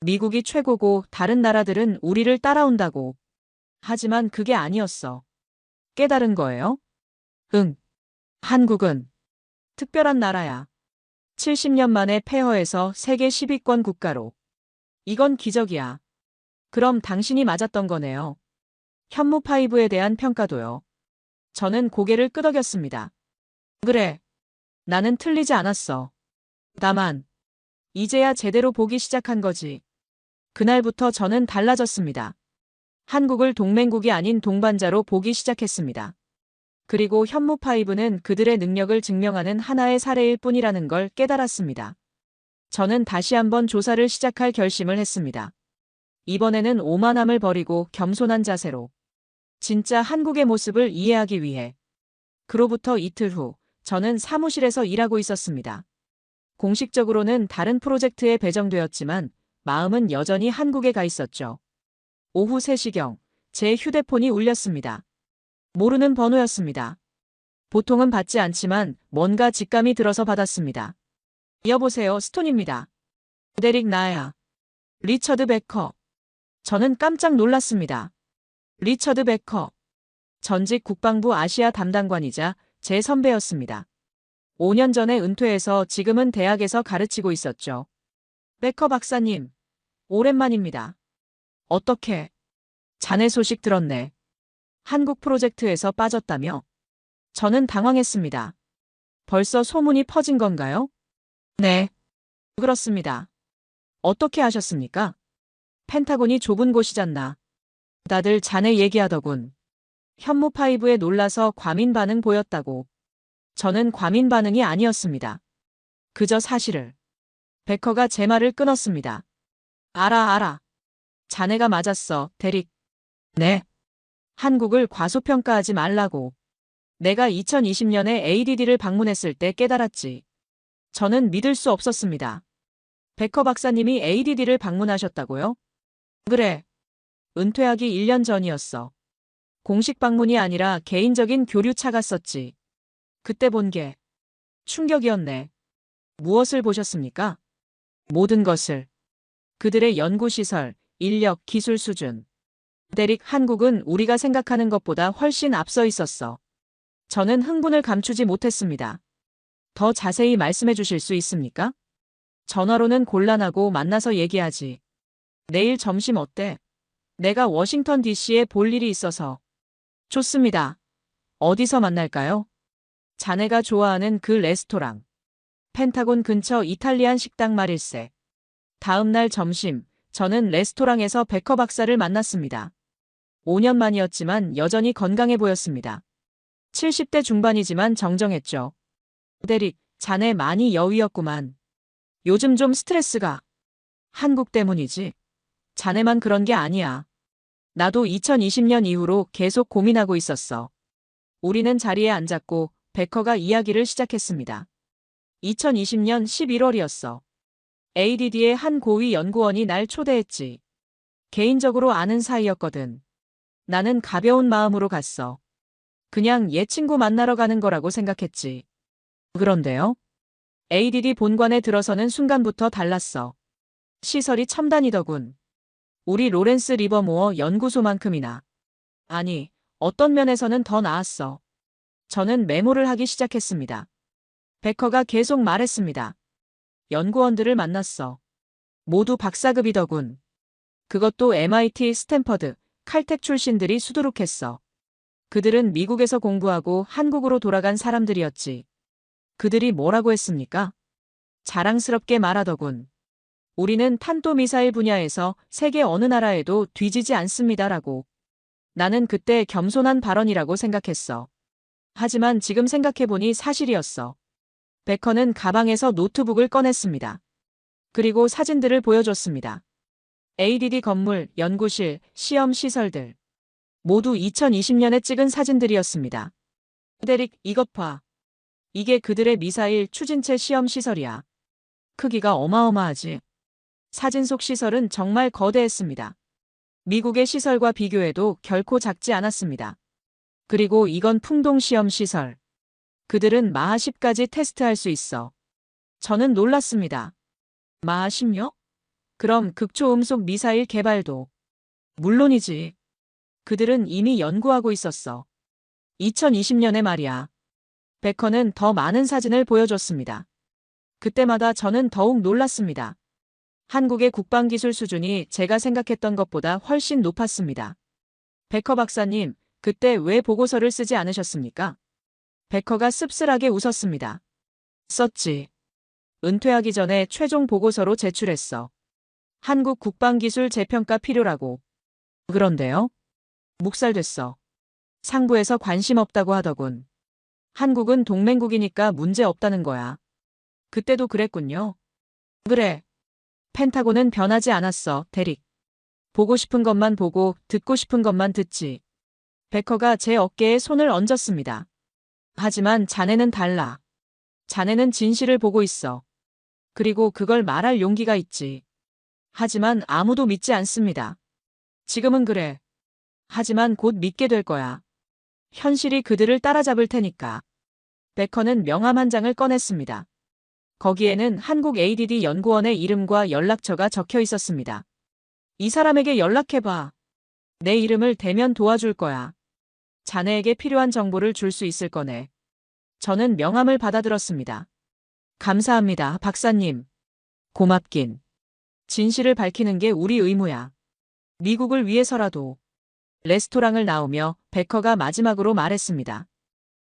미국이 최고고 다른 나라들은 우리를 따라온다고. 하지만 그게 아니었어. 깨달은 거예요? 응. 한국은 특별한 나라야. 70년 만에 폐허에서 세계 10위권 국가로. 이건 기적이야. 그럼 당신이 맞았던 거네요. 현무5에 대한 평가도요. 저는 고개를 끄덕였습니다. 그래. 나는 틀리지 않았어. 다만, 이제야 제대로 보기 시작한 거지. 그날부터 저는 달라졌습니다. 한국을 동맹국이 아닌 동반자로 보기 시작했습니다. 그리고 현무5는 그들의 능력을 증명하는 하나의 사례일 뿐이라는 걸 깨달았습니다. 저는 다시 한번 조사를 시작할 결심을 했습니다. 이번에는 오만함을 버리고 겸손한 자세로. 진짜 한국의 모습을 이해하기 위해. 그로부터 이틀 후, 저는 사무실에서 일하고 있었습니다. 공식적으로는 다른 프로젝트에 배정되었지만 마음은 여전히 한국에 가 있었죠. 오후 3시경, 제 휴대폰이 울렸습니다. 모르는 번호였습니다. 보통은 받지 않지만 뭔가 직감이 들어서 받았습니다. 여보세요, 스톤입니다. 데릭 나야. 리처드 베커. 저는 깜짝 놀랐습니다. 리처드 베커. 전직 국방부 아시아 담당관이자 제 선배였습니다. 5년 전에 은퇴해서 지금은 대학에서 가르치고 있었죠. 베커 박사님, 오랜만입니다. 어떻게? 자네 소식 들었네. 한국 프로젝트에서 빠졌다며? 저는 당황했습니다. 벌써 소문이 퍼진 건가요? 네. 그렇습니다. 어떻게 하셨습니까? 펜타곤이 좁은 곳이잖나. 다들 자네 얘기하더군. 현무5에 놀라서 과민 반응 보였다고. 저는 과민 반응이 아니었습니다. 그저 사실을. 베커가 제 말을 끊었습니다. 알아. 자네가 맞았어, 데릭. 네. 한국을 과소평가하지 말라고. 내가 2020년에 ADD를 방문했을 때 깨달았지. 저는 믿을 수 없었습니다. 베커 박사님이 ADD를 방문하셨다고요? 그래. 은퇴하기 1년 전이었어. 공식 방문이 아니라 개인적인 교류차 갔었지. 그때 본 게 충격이었네. 무엇을 보셨습니까? 모든 것을. 그들의 연구시설, 인력, 기술 수준. 데릭, 한국은 우리가 생각하는 것보다 훨씬 앞서 있었어. 저는 흥분을 감추지 못했습니다. 더 자세히 말씀해 주실 수 있습니까? 전화로는 곤란하고 만나서 얘기하지. 내일 점심 어때? 내가 워싱턴 DC에 볼 일이 있어서. 좋습니다. 어디서 만날까요? 자네가 좋아하는 그 레스토랑. 펜타곤 근처 이탈리안 식당 말일세. 다음 날 점심, 저는 레스토랑에서 베커 박사를 만났습니다. 5년 만이었지만 여전히 건강해 보였습니다. 70대 중반이지만 정정했죠. 데릭, 자네 많이 여위였구만. 요즘 좀 스트레스가. 한국 때문이지. 자네만 그런 게 아니야. 나도 2020년 이후로 계속 고민하고 있었어. 우리는 자리에 앉았고 베커가 이야기를 시작했습니다. 2020년 11월이었어. ADD의 한 고위 연구원이 날 초대했지. 개인적으로 아는 사이였거든. 나는 가벼운 마음으로 갔어. 그냥 옛 친구 만나러 가는 거라고 생각했지. 그런데요? ADD 본관에 들어서는 순간부터 달랐어. 시설이 첨단이더군. 우리 로렌스 리버모어 연구소만큼이나. 아니, 어떤 면에서는 더 나았어. 저는 메모를 하기 시작했습니다. 베커가 계속 말했습니다. 연구원들을 만났어. 모두 박사급이더군. 그것도 MIT, 스탠퍼드, 칼텍 출신들이 수두룩했어. 그들은 미국에서 공부하고 한국으로 돌아간 사람들이었지. 그들이 뭐라고 했습니까? 자랑스럽게 말하더군. 우리는 탄도미사일 분야에서 세계 어느 나라에도 뒤지지 않습니다라고. 나는 그때 겸손한 발언이라고 생각했어. 하지만 지금 생각해보니 사실이었어. 베커는 가방에서 노트북을 꺼냈습니다. 그리고 사진들을 보여줬습니다. ADD 건물, 연구실, 시험 시설들. 모두 2020년에 찍은 사진들이었습니다. 데릭, 이것 봐. 이게 그들의 미사일 추진체 시험 시설이야. 크기가 어마어마하지. 사진 속 시설은 정말 거대했습니다. 미국의 시설과 비교해도 결코 작지 않았습니다. 그리고 이건 풍동 시험 시설. 그들은 마하 10까지 테스트할 수 있어. 저는 놀랐습니다. 마하 10요? 그럼 극초음속 미사일 개발도. 물론이지. 그들은 이미 연구하고 있었어. 2020년에 말이야. 베커는 더 많은 사진을 보여줬습니다. 그때마다 저는 더욱 놀랐습니다. 한국의 국방기술 수준이 제가 생각했던 것보다 훨씬 높았습니다. 베커 박사님, 그때 왜 보고서를 쓰지 않으셨습니까? 베커가 씁쓸하게 웃었습니다. 썼지. 은퇴하기 전에 최종 보고서로 제출했어. 한국 국방기술 재평가 필요라고. 그런데요? 묵살됐어. 상부에서 관심 없다고 하더군. 한국은 동맹국이니까 문제 없다는 거야. 그때도 그랬군요. 그래. 펜타곤은 변하지 않았어, 데릭. 보고 싶은 것만 보고 듣고 싶은 것만 듣지. 베커가 제 어깨에 손을 얹었습니다. 하지만 자네는 달라. 자네는 진실을 보고 있어. 그리고 그걸 말할 용기가 있지. 하지만 아무도 믿지 않습니다. 지금은 그래. 하지만 곧 믿게 될 거야. 현실이 그들을 따라잡을 테니까. 베커는 명함 한 장을 꺼냈습니다. 거기에는 한국 ADD 연구원의 이름과 연락처가 적혀 있었습니다. 이 사람에게 연락해봐. 내 이름을 대면 도와줄 거야. 자네에게 필요한 정보를 줄 수 있을 거네. 저는 명함을 받아들었습니다. 감사합니다, 박사님. 고맙긴. 진실을 밝히는 게 우리 의무야. 미국을 위해서라도. 레스토랑을 나오며 베커가 마지막으로 말했습니다.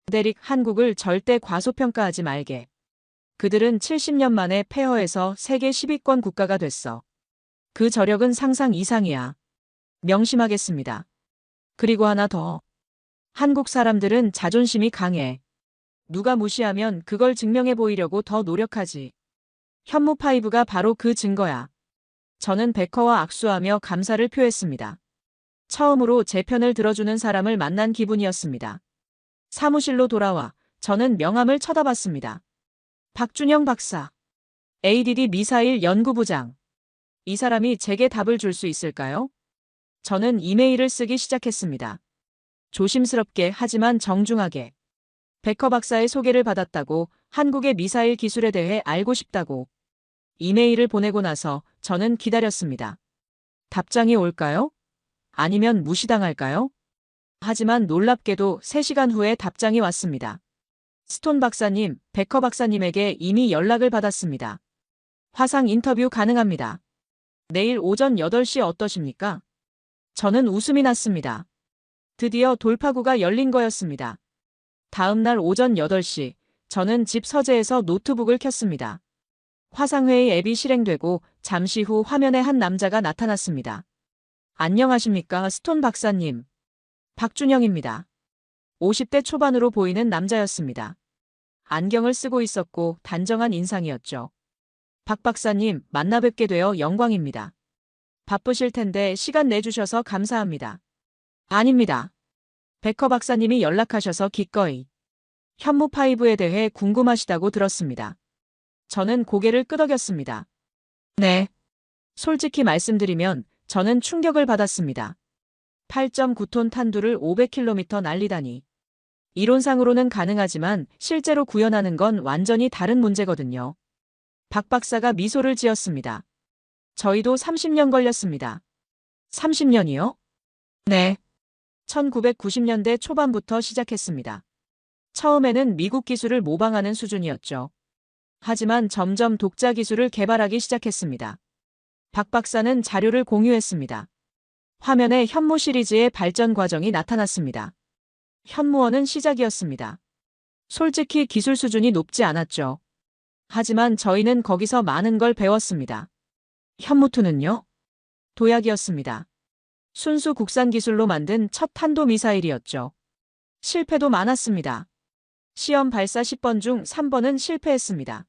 데릭, 한국을 절대 과소평가하지 말게. 그들은 70년 만에 폐허에서 세계 10위권 국가가 됐어. 그 저력은 상상 이상이야. 명심하겠습니다. 그리고 하나 더. 한국 사람들은 자존심이 강해. 누가 무시하면 그걸 증명해 보이려고 더 노력하지. 현무5가 바로 그 증거야. 저는 베커와 악수하며 감사를 표했습니다. 처음으로 제 편을 들어주는 사람을 만난 기분이었습니다. 사무실로 돌아와 저는 명함을 쳐다봤습니다. 박준영 박사. ADD 미사일 연구부장. 이 사람이 제게 답을 줄 수 있을까요? 저는 이메일을 쓰기 시작했습니다. 조심스럽게 하지만 정중하게. 베커 박사의 소개를 받았다고, 한국의 미사일 기술에 대해 알고 싶다고. 이메일을 보내고 나서 저는 기다렸습니다. 답장이 올까요? 아니면 무시당할까요? 하지만 놀랍게도 3시간 후에 답장이 왔습니다. 스톤 박사님, 베커 박사님에게 이미 연락을 받았습니다. 화상 인터뷰 가능합니다. 내일 오전 8시 어떠십니까? 저는 웃음이 났습니다. 드디어 돌파구가 열린 거였습니다. 다음 날 오전 8시, 저는 집 서재에서 노트북을 켰습니다. 화상회의 앱이 실행되고 잠시 후 화면에 한 남자가 나타났습니다. 안녕하십니까, 스톤 박사님. 박준영입니다. 50대 초반으로 보이는 남자였습니다. 안경을 쓰고 있었고 단정한 인상이었죠. 박 박사님, 만나 뵙게 되어 영광입니다. 바쁘실 텐데 시간 내주셔서 감사합니다. 아닙니다. 베커 박사님이 연락하셔서 기꺼이. 현무5에 대해 궁금하시다고 들었습니다. 저는 고개를 끄덕였습니다. 네. 솔직히 말씀드리면 저는 충격을 받았습니다. 8.9톤 탄두를 500km 날리다니. 이론상으로는 가능하지만 실제로 구현하는 건 완전히 다른 문제거든요. 박 박사가 미소를 지었습니다. 저희도 30년 걸렸습니다. 30년이요? 네. 1990년대 초반부터 시작했습니다. 처음에는 미국 기술을 모방하는 수준이었죠. 하지만 점점 독자 기술을 개발하기 시작했습니다. 박 박사는 자료를 공유했습니다. 화면에 현무 시리즈의 발전 과정이 나타났습니다. 현무원은 시작이었습니다. 솔직히 기술 수준이 높지 않았죠. 하지만 저희는 거기서 많은 걸 배웠습니다. 현무2는요? 도약이었습니다. 순수 국산 기술로 만든 첫 탄도미사일이었죠. 실패도 많았습니다. 시험 발사 10번 중 3번은 실패했습니다.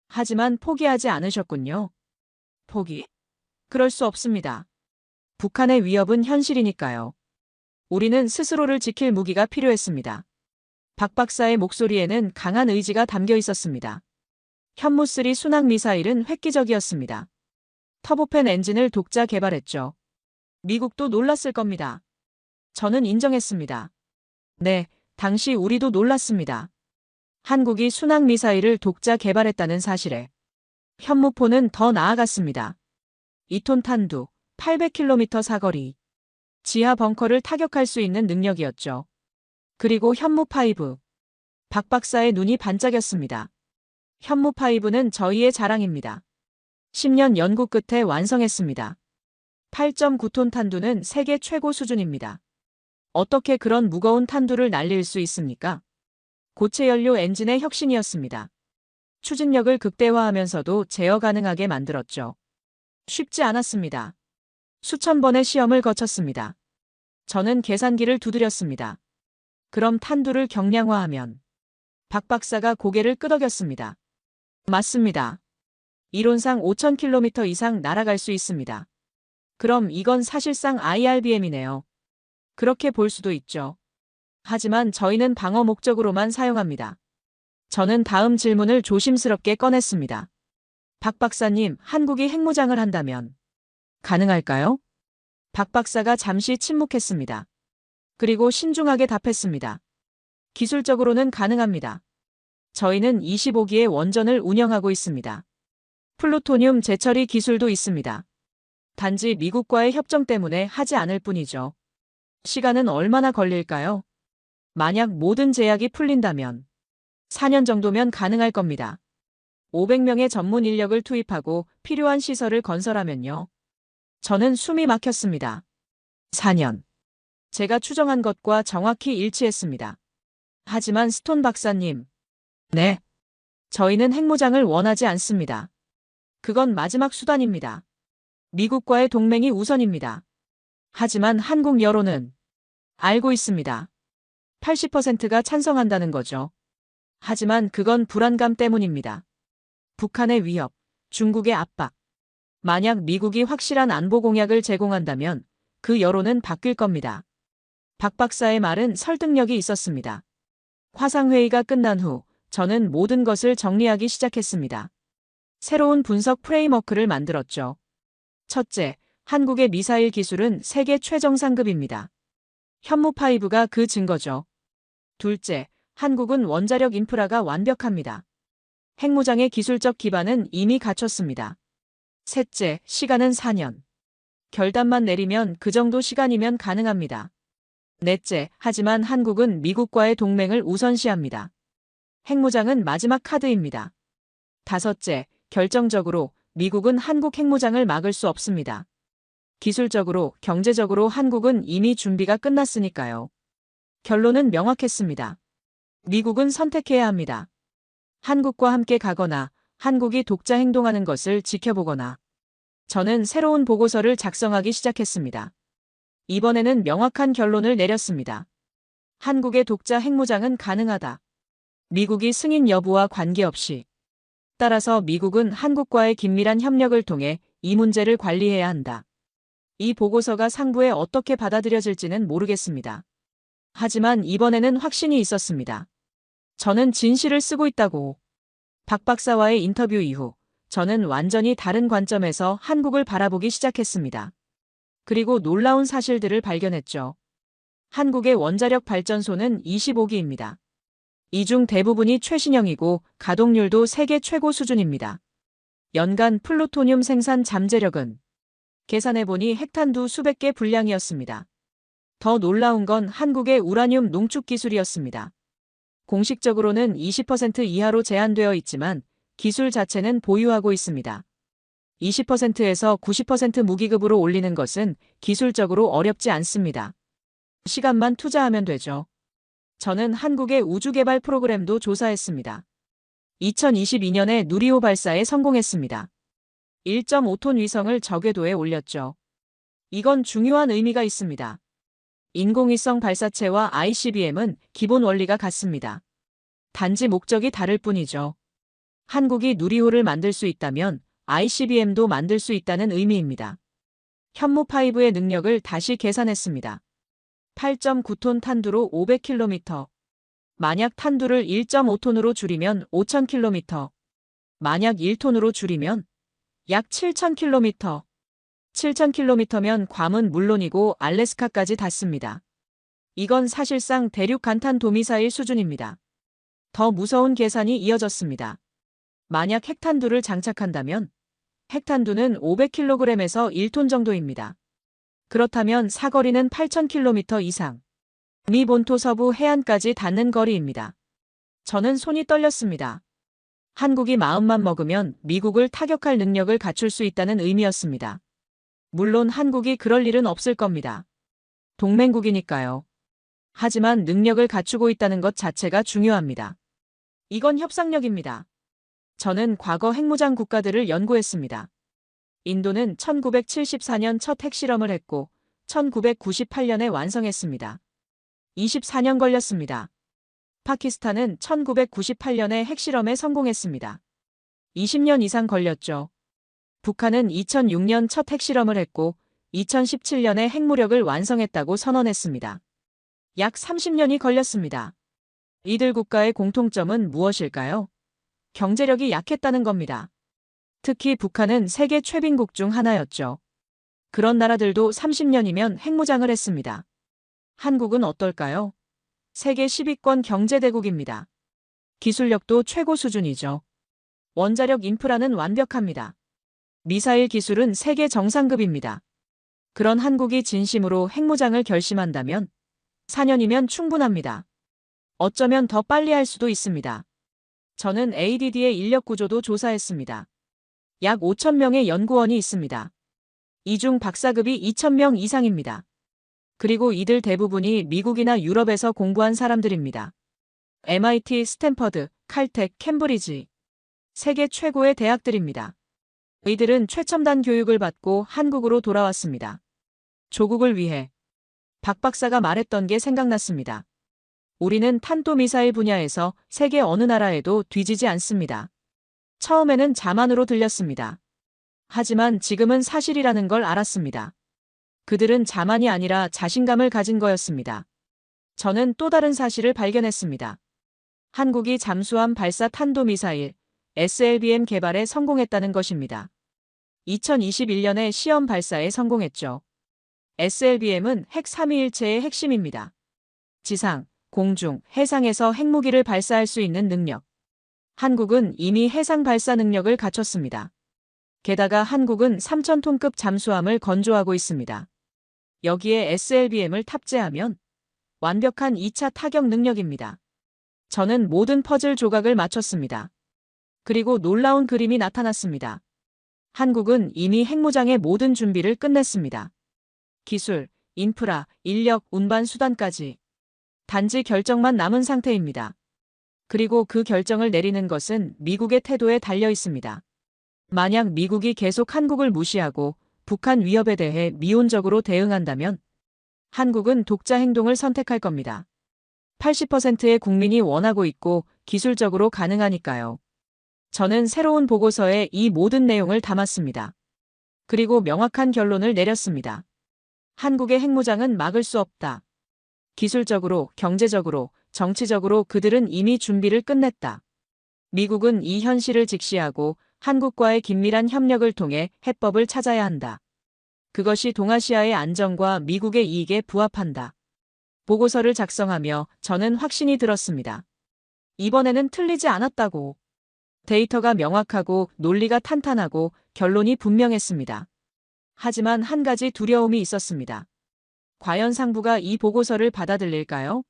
하지만 포기하지 않으셨군요. 포기? 그럴 수 없습니다. 북한의 위협은 현실이니까요. 우리는 스스로를 지킬 무기가 필요했습니다. 박 박사의 목소리에는 강한 의지가 담겨 있었습니다. 현무3 순항미사일은 획기적이었습니다. 터보팬 엔진을 독자 개발했죠. 미국도 놀랐을 겁니다. 저는 인정했습니다. 네, 당시 우리도 놀랐습니다. 한국이 순항미사일을 독자 개발했다는 사실에. 현무포는 더 나아갔습니다. 2톤 탄두, 800km 사거리. 지하 벙커를 타격할 수 있는 능력이었죠. 그리고 현무5. 박 박사의 눈이 반짝였습니다. 현무5는 저희의 자랑입니다. 10년 연구 끝에 완성했습니다. 8.9톤 탄두는 세계 최고 수준입니다. 어떻게 그런 무거운 탄두를 날릴 수 있습니까? 고체 연료 엔진의 혁신이었습니다. 추진력을 극대화하면서도 제어 가능하게 만들었죠. 쉽지 않았습니다. 수천 번의 시험을 거쳤습니다. 저는 계산기를 두드렸습니다. 그럼 탄두를 경량화하면? 박 박사가 고개를 끄덕였습니다. 맞습니다. 이론상 5,000km 이상 날아갈 수 있습니다. 그럼 이건 사실상 IRBM이네요. 그렇게 볼 수도 있죠. 하지만 저희는 방어 목적으로만 사용합니다. 저는 다음 질문을 조심스럽게 꺼냈습니다. 박 박사님, 한국이 핵무장을 한다면 가능할까요? 박 박사가 잠시 침묵했습니다. 그리고 신중하게 답했습니다. 기술적으로는 가능합니다. 저희는 25기의 원전을 운영하고 있습니다. 플루토늄 재처리 기술도 있습니다. 단지 미국과의 협정 때문에 하지 않을 뿐이죠. 시간은 얼마나 걸릴까요? 만약 모든 제약이 풀린다면 4년 정도면 가능할 겁니다. 500명의 전문 인력을 투입하고 필요한 시설을 건설하면요. 저는 숨이 막혔습니다. 4년. 제가 추정한 것과 정확히 일치했습니다. 하지만 스톤 박사님. 네. 저희는 핵무장을 원하지 않습니다. 그건 마지막 수단입니다. 미국과의 동맹이 우선입니다. 하지만 한국 여론은 알고 있습니다. 80%가 찬성한다는 거죠. 하지만 그건 불안감 때문입니다. 북한의 위협, 중국의 압박. 만약 미국이 확실한 안보 공약을 제공한다면 그 여론은 바뀔 겁니다. 박 박사의 말은 설득력이 있었습니다. 화상회의가 끝난 후 저는 모든 것을 정리하기 시작했습니다. 새로운 분석 프레임워크를 만들었죠. 첫째, 한국의 미사일 기술은 세계 최정상급입니다. 현무5가 그 증거죠. 둘째, 한국은 원자력 인프라가 완벽합니다. 핵무장의 기술적 기반은 이미 갖췄습니다. 셋째, 시간은 4년. 결단만 내리면 그 정도 시간이면 가능합니다. 넷째, 하지만 한국은 미국과의 동맹을 우선시합니다. 핵무장은 마지막 카드입니다. 다섯째, 결정적으로 미국은 한국 핵무장을 막을 수 없습니다. 기술적으로, 경제적으로 한국은 이미 준비가 끝났으니까요. 결론은 명확했습니다. 미국은 선택해야 합니다. 한국과 함께 가거나 한국이 독자 행동하는 것을 지켜보거나. 저는 새로운 보고서를 작성하기 시작했습니다. 이번에는 명확한 결론을 내렸습니다. 한국의 독자 핵무장은 가능하다. 미국이 승인 여부와 관계없이. 따라서 미국은 한국과의 긴밀한 협력을 통해 이 문제를 관리해야 한다. 이 보고서가 상부에 어떻게 받아들여질지는 모르겠습니다. 하지만 이번에는 확신이 있었습니다. 저는 진실을 쓰고 있다고. 박 박사와의 인터뷰 이후 저는 완전히 다른 관점에서 한국을 바라보기 시작했습니다. 그리고 놀라운 사실들을 발견했죠. 한국의 원자력 발전소는 25기입니다. 이 중 대부분이 최신형이고 가동률도 세계 최고 수준입니다. 연간 플루토늄 생산 잠재력은 계산해보니 핵탄두 수백 개 분량이었습니다. 더 놀라운 건 한국의 우라늄 농축 기술이었습니다. 공식적으로는 20% 이하로 제한되어 있지만 기술 자체는 보유하고 있습니다. 20%에서 90% 무기급으로 올리는 것은 기술적으로 어렵지 않습니다. 시간만 투자하면 되죠. 저는 한국의 우주개발 프로그램도 조사했습니다. 2022년에 누리호 발사에 성공했습니다. 1.5톤 위성을 저궤도에 올렸죠. 이건 중요한 의미가 있습니다. 인공위성 발사체와 ICBM은 기본 원리가 같습니다. 단지 목적이 다를 뿐이죠. 한국이 누리호를 만들 수 있다면 ICBM도 만들 수 있다는 의미입니다. 현무5의 능력을 다시 계산했습니다. 8.9톤 탄두로 500km. 만약 탄두를 1.5톤으로 줄이면 5000km. 만약 1톤으로 줄이면 약 7000km. 7000km면 괌은 물론이고 알래스카까지 닿습니다. 이건 사실상 대륙 간탄 도미사일 수준입니다. 더 무서운 계산이 이어졌습니다. 만약 핵탄두를 장착한다면 핵탄두는 500kg에서 1톤 정도입니다. 그렇다면 사거리는 8000km 이상. 미 본토 서부 해안까지 닿는 거리입니다. 저는 손이 떨렸습니다. 한국이 마음만 먹으면 미국을 타격할 능력을 갖출 수 있다는 의미였습니다. 물론 한국이 그럴 일은 없을 겁니다. 동맹국이니까요. 하지만 능력을 갖추고 있다는 것 자체가 중요합니다. 이건 협상력입니다. 저는 과거 핵무장 국가들을 연구했습니다. 인도는 1974년 첫 핵실험을 했고 1998년에 완성했습니다. 24년 걸렸습니다. 파키스탄은 1998년에 핵실험에 성공했습니다. 20년 이상 걸렸죠. 북한은 2006년 첫 핵실험을 했고 2017년에 핵무력을 완성했다고 선언했습니다. 약 30년이 걸렸습니다. 이들 국가의 공통점은 무엇일까요? 경제력이 약했다는 겁니다. 특히 북한은 세계 최빈국 중 하나였죠. 그런 나라들도 30년이면 핵무장을 했습니다. 한국은 어떨까요? 세계 10위권 경제대국입니다. 기술력도 최고 수준이죠. 원자력 인프라는 완벽합니다. 미사일 기술은 세계 정상급입니다. 그런 한국이 진심으로 핵무장을 결심한다면 4년이면 충분합니다. 어쩌면 더 빨리 할 수도 있습니다. 저는 ADD의 인력 구조도 조사했습니다. 약 5,000명의 연구원이 있습니다. 이 중 박사급이 2,000명 이상입니다. 그리고 이들 대부분이 미국이나 유럽에서 공부한 사람들입니다. MIT, 스탠퍼드, 칼텍, 캠브리지. 세계 최고의 대학들입니다. 이들은 최첨단 교육을 받고 한국으로 돌아왔습니다. 조국을 위해. 박 박사가 말했던 게 생각났습니다. 우리는 탄도미사일 분야에서 세계 어느 나라에도 뒤지지 않습니다. 처음에는 자만으로 들렸습니다. 하지만 지금은 사실이라는 걸 알았습니다. 그들은 자만이 아니라 자신감을 가진 거였습니다. 저는 또 다른 사실을 발견했습니다. 한국이 잠수함 발사 탄도미사일 SLBM 개발에 성공했다는 것입니다. 2021년에 시험 발사에 성공했죠. SLBM은 핵 3위일체의 핵심입니다. 지상, 공중, 해상에서 핵무기를 발사할 수 있는 능력. 한국은 이미 해상 발사 능력을 갖췄습니다. 게다가 한국은 3,000톤급 잠수함을 건조하고 있습니다. 여기에 SLBM을 탑재하면 완벽한 2차 타격 능력입니다. 저는 모든 퍼즐 조각을 맞췄습니다. 그리고 놀라운 그림이 나타났습니다. 한국은 이미 핵무장의 모든 준비를 끝냈습니다. 기술, 인프라, 인력, 운반 수단까지. 단지 결정만 남은 상태입니다. 그리고 그 결정을 내리는 것은 미국의 태도에 달려 있습니다. 만약 미국이 계속 한국을 무시하고 북한 위협에 대해 미온적으로 대응한다면 한국은 독자 행동을 선택할 겁니다. 80%의 국민이 원하고 있고 기술적으로 가능하니까요. 저는 새로운 보고서에 이 모든 내용을 담았습니다. 그리고 명확한 결론을 내렸습니다. 한국의 핵무장은 막을 수 없다. 기술적으로, 경제적으로, 정치적으로 그들은 이미 준비를 끝냈다. 미국은 이 현실을 직시하고 한국과의 긴밀한 협력을 통해 해법을 찾아야 한다. 그것이 동아시아의 안정과 미국의 이익에 부합한다. 보고서를 작성하며 저는 확신이 들었습니다. 이번에는 틀리지 않았다고. 데이터가 명확하고 논리가 탄탄하고 결론이 분명했습니다. 하지만 한 가지 두려움이 있었습니다. 과연 상부가 이 보고서를 받아들일까요?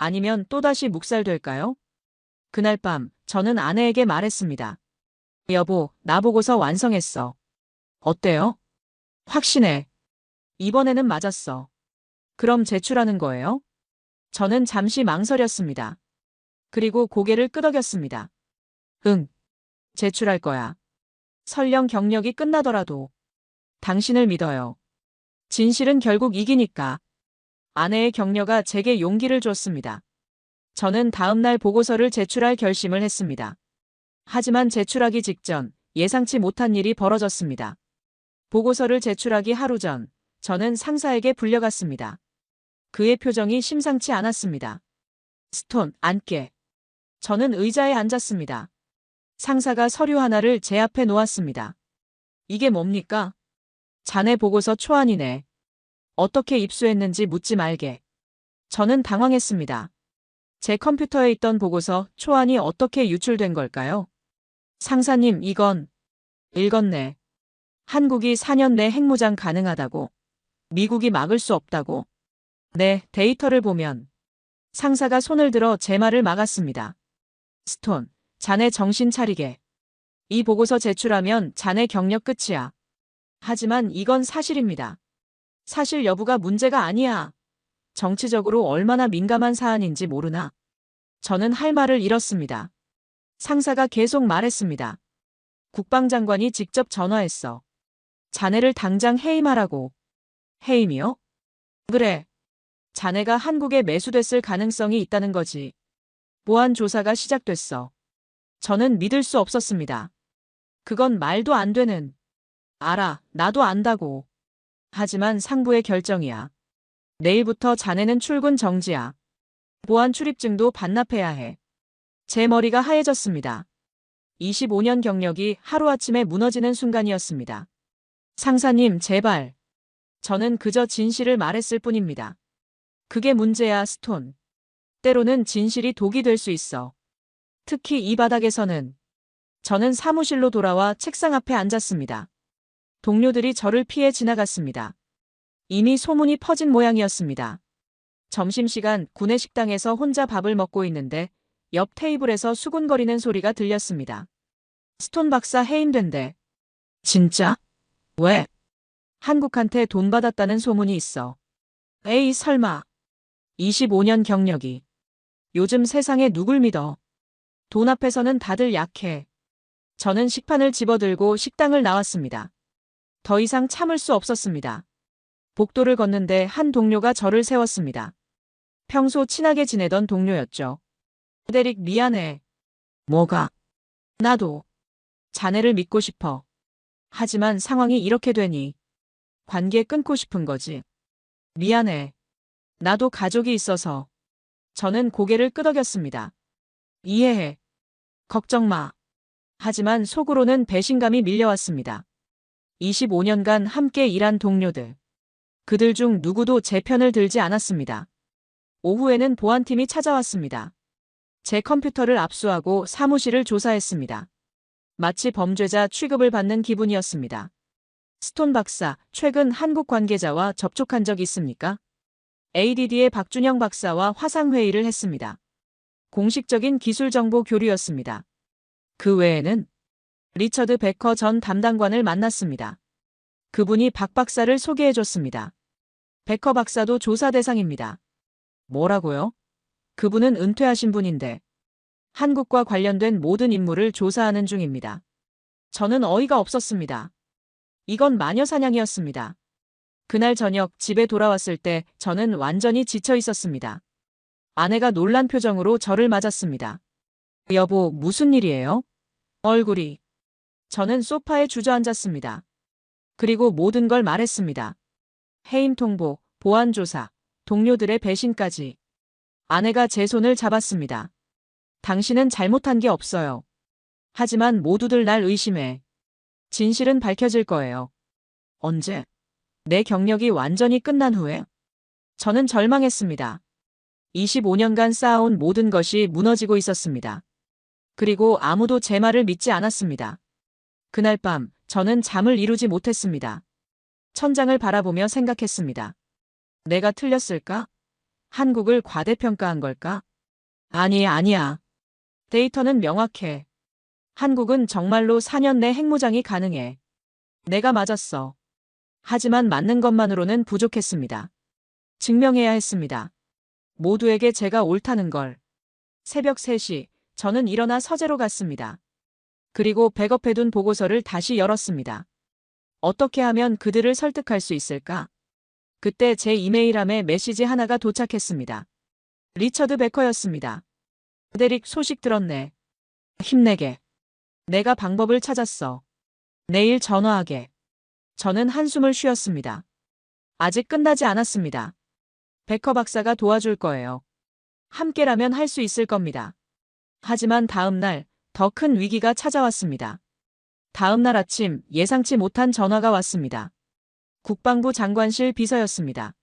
아니면 또다시 묵살될까요? 그날 밤 저는 아내에게 말했습니다. 여보, 나 보고서 완성했어. 어때요? 확신해. 이번에는 맞았어. 그럼 제출하는 거예요? 저는 잠시 망설였습니다. 그리고 고개를 끄덕였습니다. 응, 제출할 거야. 설령 경력이 끝나더라도 당신을 믿어요. 진실은 결국 이기니까. 아내의 격려가 제게 용기를 줬습니다. 저는 다음날 보고서를 제출할 결심을 했습니다. 하지만 제출하기 직전 예상치 못한 일이 벌어졌습니다. 보고서를 제출하기 하루 전, 저는 상사에게 불려갔습니다. 그의 표정이 심상치 않았습니다. 스톤, 앉게. 저는 의자에 앉았습니다. 상사가 서류 하나를 제 앞에 놓았습니다. 이게 뭡니까? 자네 보고서 초안이네. 어떻게 입수했는지 묻지 말게. 저는 당황했습니다. 제 컴퓨터에 있던 보고서 초안이 어떻게 유출된 걸까요? 상사님, 이건 읽었네. 한국이 4년 내 핵무장 가능하다고. 미국이 막을 수 없다고. 네, 데이터를 보면. 상사가 손을 들어 제 말을 막았습니다. 스톤, 자네 정신 차리게. 이 보고서 제출하면 자네 경력 끝이야. 하지만 이건 사실입니다. 사실 여부가 문제가 아니야. 정치적으로 얼마나 민감한 사안인지 모르나. 저는 할 말을 잃었습니다. 상사가 계속 말했습니다. 국방장관이 직접 전화했어. 자네를 당장 해임하라고. 해임이요? 그래. 자네가 한국에 매수됐을 가능성이 있다는 거지. 보안 조사가 시작됐어. 저는 믿을 수 없었습니다. 그건 말도 안 되는. 알아, 나도 안다고. 하지만 상부의 결정이야. 내일부터 자네는 출근 정지야. 보안 출입증도 반납해야 해. 제 머리가 하얘졌습니다. 25년 경력이 하루아침에 무너지는 순간이었습니다. 상사님, 제발. 저는 그저 진실을 말했을 뿐입니다. 그게 문제야, 스톤. 때로는 진실이 독이 될 수 있어. 특히 이 바닥에서는. 저는 사무실로 돌아와 책상 앞에 앉았습니다. 동료들이 저를 피해 지나갔습니다. 이미 소문이 퍼진 모양이었습니다. 점심시간 구내식당에서 혼자 밥을 먹고 있는데 옆 테이블에서 수군거리는 소리가 들렸습니다. 스톤 박사 해임된대. 진짜? 왜? 한국한테 돈 받았다는 소문이 있어. 에이, 설마. 25년 경력이. 요즘 세상에 누굴 믿어. 돈 앞에서는 다들 약해. 저는 식판을 집어들고 식당을 나왔습니다. 더 이상 참을 수 없었습니다. 복도를 걷는데 한 동료가 저를 세웠습니다. 평소 친하게 지내던 동료였죠. 데릭, 미안해. 뭐가? 나도. 자네를 믿고 싶어. 하지만 상황이 이렇게 되니 관계 끊고 싶은 거지. 미안해. 나도 가족이 있어서. 저는 고개를 끄덕였습니다. 이해해. 걱정 마. 하지만 속으로는 배신감이 밀려왔습니다. 25년간 함께 일한 동료들. 그들 중 누구도 제 편을 들지 않았습니다. 오후에는 보안팀이 찾아왔습니다. 제 컴퓨터를 압수하고 사무실을 조사했습니다. 마치 범죄자 취급을 받는 기분이었습니다. 스톤 박사, 최근 한국 관계자와 접촉한 적 있습니까? ADD의 박준영 박사와 화상회의를 했습니다. 공식적인 기술 정보 교류였습니다. 그 외에는 리처드 베커 전 담당관을 만났습니다. 그분이 박 박사를 소개해줬습니다. 베커 박사도 조사 대상입니다. 뭐라고요? 그분은 은퇴하신 분인데 한국과 관련된 모든 임무를 조사하는 중입니다. 저는 어이가 없었습니다. 이건 마녀사냥이었습니다. 그날 저녁 집에 돌아왔을 때 저는 완전히 지쳐 있었습니다. 아내가 놀란 표정으로 저를 맞았습니다. 여보, 무슨 일이에요? 얼굴이. 저는 소파에 주저앉았습니다. 그리고 모든 걸 말했습니다. 해임 통보, 보안 조사, 동료들의 배신까지. 아내가 제 손을 잡았습니다. 당신은 잘못한 게 없어요. 하지만 모두들 날 의심해. 진실은 밝혀질 거예요. 언제? 내 경력이 완전히 끝난 후에? 저는 절망했습니다. 25년간 쌓아온 모든 것이 무너지고 있었습니다. 그리고 아무도 제 말을 믿지 않았습니다. 그날 밤 저는 잠을 이루지 못했습니다. 천장을 바라보며 생각했습니다. 내가 틀렸을까? 한국을 과대평가한 걸까? 아니야. 데이터는 명확해. 한국은 정말로 4년 내 핵무장이 가능해. 내가 맞았어. 하지만 맞는 것만으로는 부족했습니다. 증명해야 했습니다. 모두에게 제가 옳다는 걸. 새벽 3시, 저는 일어나 서재로 갔습니다. 그리고 백업해둔 보고서를 다시 열었습니다. 어떻게 하면 그들을 설득할 수 있을까? 그때 제 이메일함에 메시지 하나가 도착했습니다. 리처드 베커였습니다. 데릭, 소식 들었네. 힘내게. 내가 방법을 찾았어. 내일 전화하게. 저는 한숨을 쉬었습니다. 아직 끝나지 않았습니다. 베커 박사가 도와줄 거예요. 함께라면 할 수 있을 겁니다. 하지만 다음 날 더 큰 위기가 찾아왔습니다. 다음 날 아침 예상치 못한 전화가 왔습니다. 국방부 장관실 비서였습니다.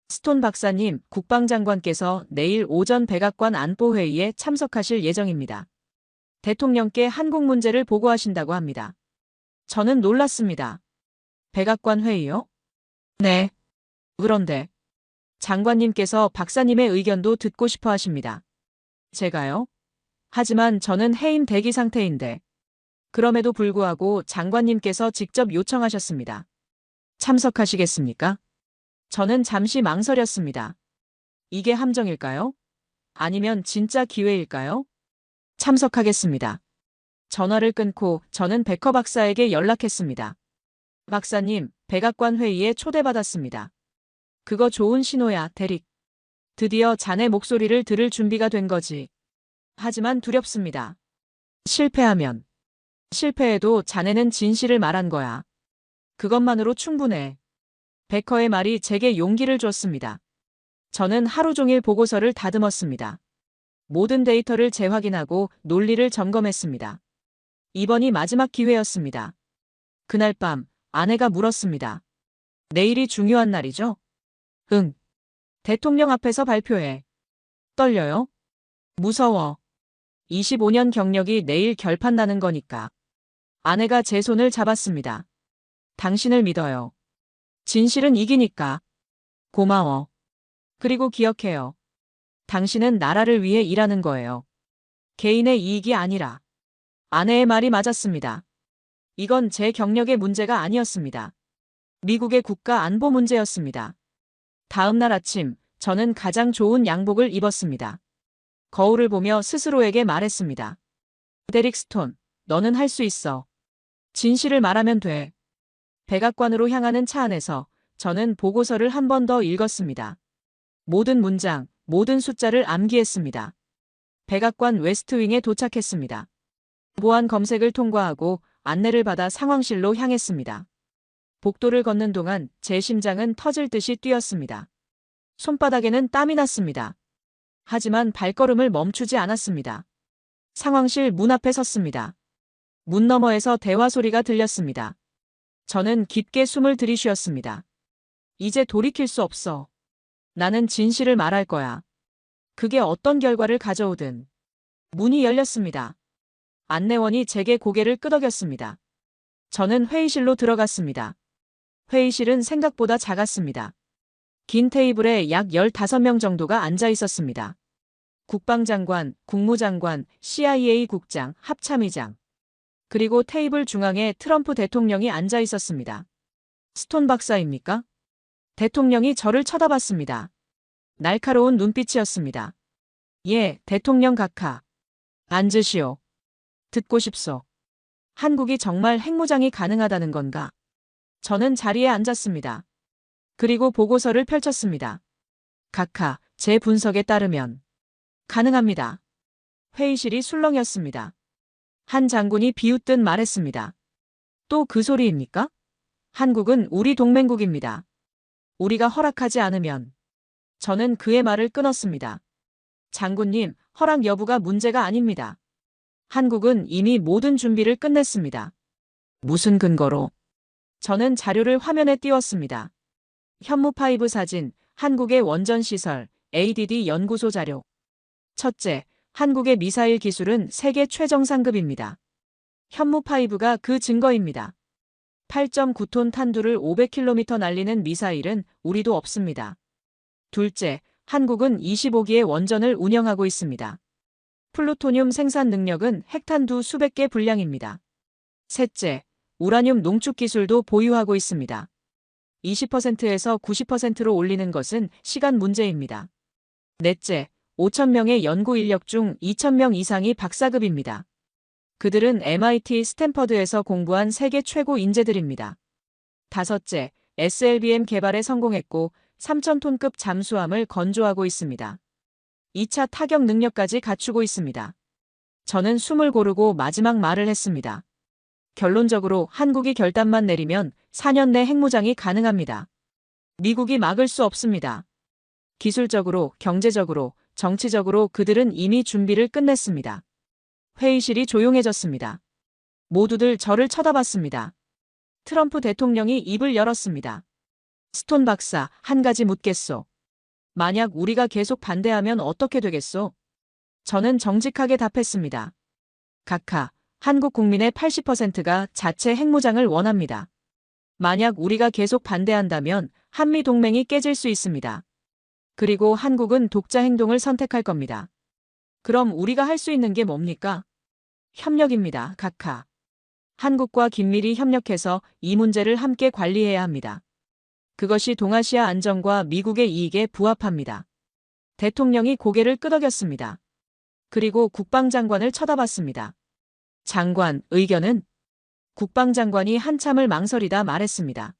스톤 박사님, 국방장관께서 내일 오전 백악관 안보회의에 참석하실 예정입니다. 대통령께 한국 문제를 보고하신다고 합니다. 저는 놀랐습니다. 백악관 회의요? 네. 그런데 장관님께서 박사님의 의견도 듣고 싶어 하십니다. 제가요? 하지만 저는 해임 대기 상태인데. 그럼에도 불구하고 장관님께서 직접 요청하셨습니다. 참석하시겠습니까? 저는 잠시 망설였습니다. 이게 함정일까요? 아니면 진짜 기회일까요? 참석하겠습니다. 전화를 끊고 저는 베커 박사에게 연락했습니다. 박사님, 백악관 회의에 초대받았습니다. 그거 좋은 신호야, 데릭. 드디어 자네 목소리를 들을 준비가 된 거지. 하지만 두렵습니다. 실패하면. 실패해도 자네는 진실을 말한 거야. 그것만으로 충분해. 베커의 말이 제게 용기를 줬습니다. 저는 하루 종일 보고서를 다듬었습니다. 모든 데이터를 재확인하고 논리를 점검했습니다. 이번이 마지막 기회였습니다. 그날 밤 아내가 물었습니다. 내일이 중요한 날이죠? 응. 대통령 앞에서 발표해. 떨려요? 무서워. 25년 경력이 내일 결판나는 거니까. 아내가 제 손을 잡았습니다. 당신을 믿어요. 진실은 이기니까. 고마워. 그리고 기억해요. 당신은 나라를 위해 일하는 거예요. 개인의 이익이 아니라. 아내의 말이 맞았습니다. 이건 제 경력의 문제가 아니었습니다. 미국의 국가 안보 문제였습니다. 다음 날 아침, 저는 가장 좋은 양복을 입었습니다. 거울을 보며 스스로에게 말했습니다. 데릭 스톤, 너는 할 수 있어. 진실을 말하면 돼. 백악관으로 향하는 차 안에서 저는 보고서를 한 번 더 읽었습니다. 모든 문장, 모든 숫자를 암기했습니다. 백악관 웨스트윙에 도착했습니다. 보안 검색을 통과하고 안내를 받아 상황실로 향했습니다. 복도를 걷는 동안 제 심장은 터질 듯이 뛰었습니다. 손바닥에는 땀이 났습니다. 하지만 발걸음을 멈추지 않았습니다. 상황실 문 앞에 섰습니다. 문 너머에서 대화 소리가 들렸습니다. 저는 깊게 숨을 들이쉬었습니다. 이제 돌이킬 수 없어. 나는 진실을 말할 거야. 그게 어떤 결과를 가져오든. 문이 열렸습니다. 안내원이 제게 고개를 끄덕였습니다. 저는 회의실로 들어갔습니다. 회의실은 생각보다 작았습니다. 긴 테이블에 약 15명 정도가 앉아 있었습니다. 국방장관, 국무장관, CIA 국장, 합참의장. 그리고 테이블 중앙에 트럼프 대통령이 앉아 있었습니다. 스톤 박사입니까? 대통령이 저를 쳐다봤습니다. 날카로운 눈빛이었습니다. 예, 대통령 각하. 앉으시오. 듣고 싶소. 한국이 정말 핵무장이 가능하다는 건가? 저는 자리에 앉았습니다. 그리고 보고서를 펼쳤습니다. 각하, 제 분석에 따르면 가능합니다. 회의실이 술렁였습니다. 한 장군이 비웃듯 말했습니다. 또 그 소리입니까? 한국은 우리 동맹국입니다. 우리가 허락하지 않으면. 저는 그의 말을 끊었습니다. 장군님, 허락 여부가 문제가 아닙니다. 한국은 이미 모든 준비를 끝냈습니다. 무슨 근거로? 저는 자료를 화면에 띄웠습니다. 현무5 사진, 한국의 원전시설, ADD 연구소 자료. 첫째, 한국의 미사일 기술은 세계 최정상급입니다. 현무5가 그 증거입니다. 8.9톤 탄두를 500km 날리는 미사일은 우리도 없습니다. 둘째, 한국은 25기의 원전을 운영하고 있습니다. 플루토늄 생산 능력은 헥탄두 수백 개 분량입니다. 셋째, 우라늄 농축 기술도 보유하고 있습니다. 20%에서 90%로 올리는 것은 시간 문제입니다. 넷째, 5,000명의 연구 인력 중 2,000명 이상이 박사급입니다. 그들은 MIT 스탠퍼드에서 공부한 세계 최고 인재들입니다. 다섯째, SLBM 개발에 성공했고 3,000톤급 잠수함을 건조하고 있습니다. 2차 타격 능력까지 갖추고 있습니다. 저는 숨을 고르고 마지막 말을 했습니다. 결론적으로 한국이 결단만 내리면 4년 내 핵무장이 가능합니다. 미국이 막을 수 없습니다. 기술적으로, 경제적으로, 정치적으로 그들은 이미 준비를 끝냈습니다. 회의실이 조용해졌습니다. 모두들 저를 쳐다봤습니다. 트럼프 대통령이 입을 열었습니다. 스톤 박사, 한 가지 묻겠소. 만약 우리가 계속 반대하면 어떻게 되겠소? 저는 정직하게 답했습니다. 각하, 한국 국민의 80%가 자체 핵무장을 원합니다. 만약 우리가 계속 반대한다면 한미 동맹이 깨질 수 있습니다. 그리고 한국은 독자 행동을 선택할 겁니다. 그럼 우리가 할 수 있는 게 뭡니까? 협력입니다, 각하. 한국과 긴밀히 협력해서 이 문제를 함께 관리해야 합니다. 그것이 동아시아 안정과 미국의 이익에 부합합니다. 대통령이 고개를 끄덕였습니다. 그리고 국방장관을 쳐다봤습니다. 장관, 의견은? 국방장관이 한참을 망설이다 말했습니다.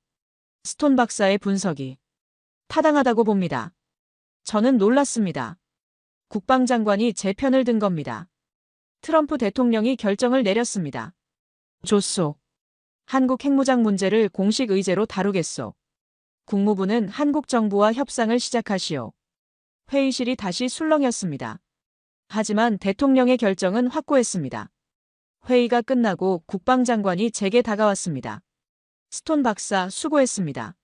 스톤 박사의 분석이 타당하다고 봅니다. 저는 놀랐습니다. 국방장관이 제 편을 든 겁니다. 트럼프 대통령이 결정을 내렸습니다. 좋소. 한국 핵무장 문제를 공식 의제로 다루겠소. 국무부는 한국 정부와 협상을 시작하시오. 회의실이 다시 술렁였습니다. 하지만 대통령의 결정은 확고했습니다. 회의가 끝나고 국방장관이 제게 다가왔습니다. 스톤 박사 수고했습니다.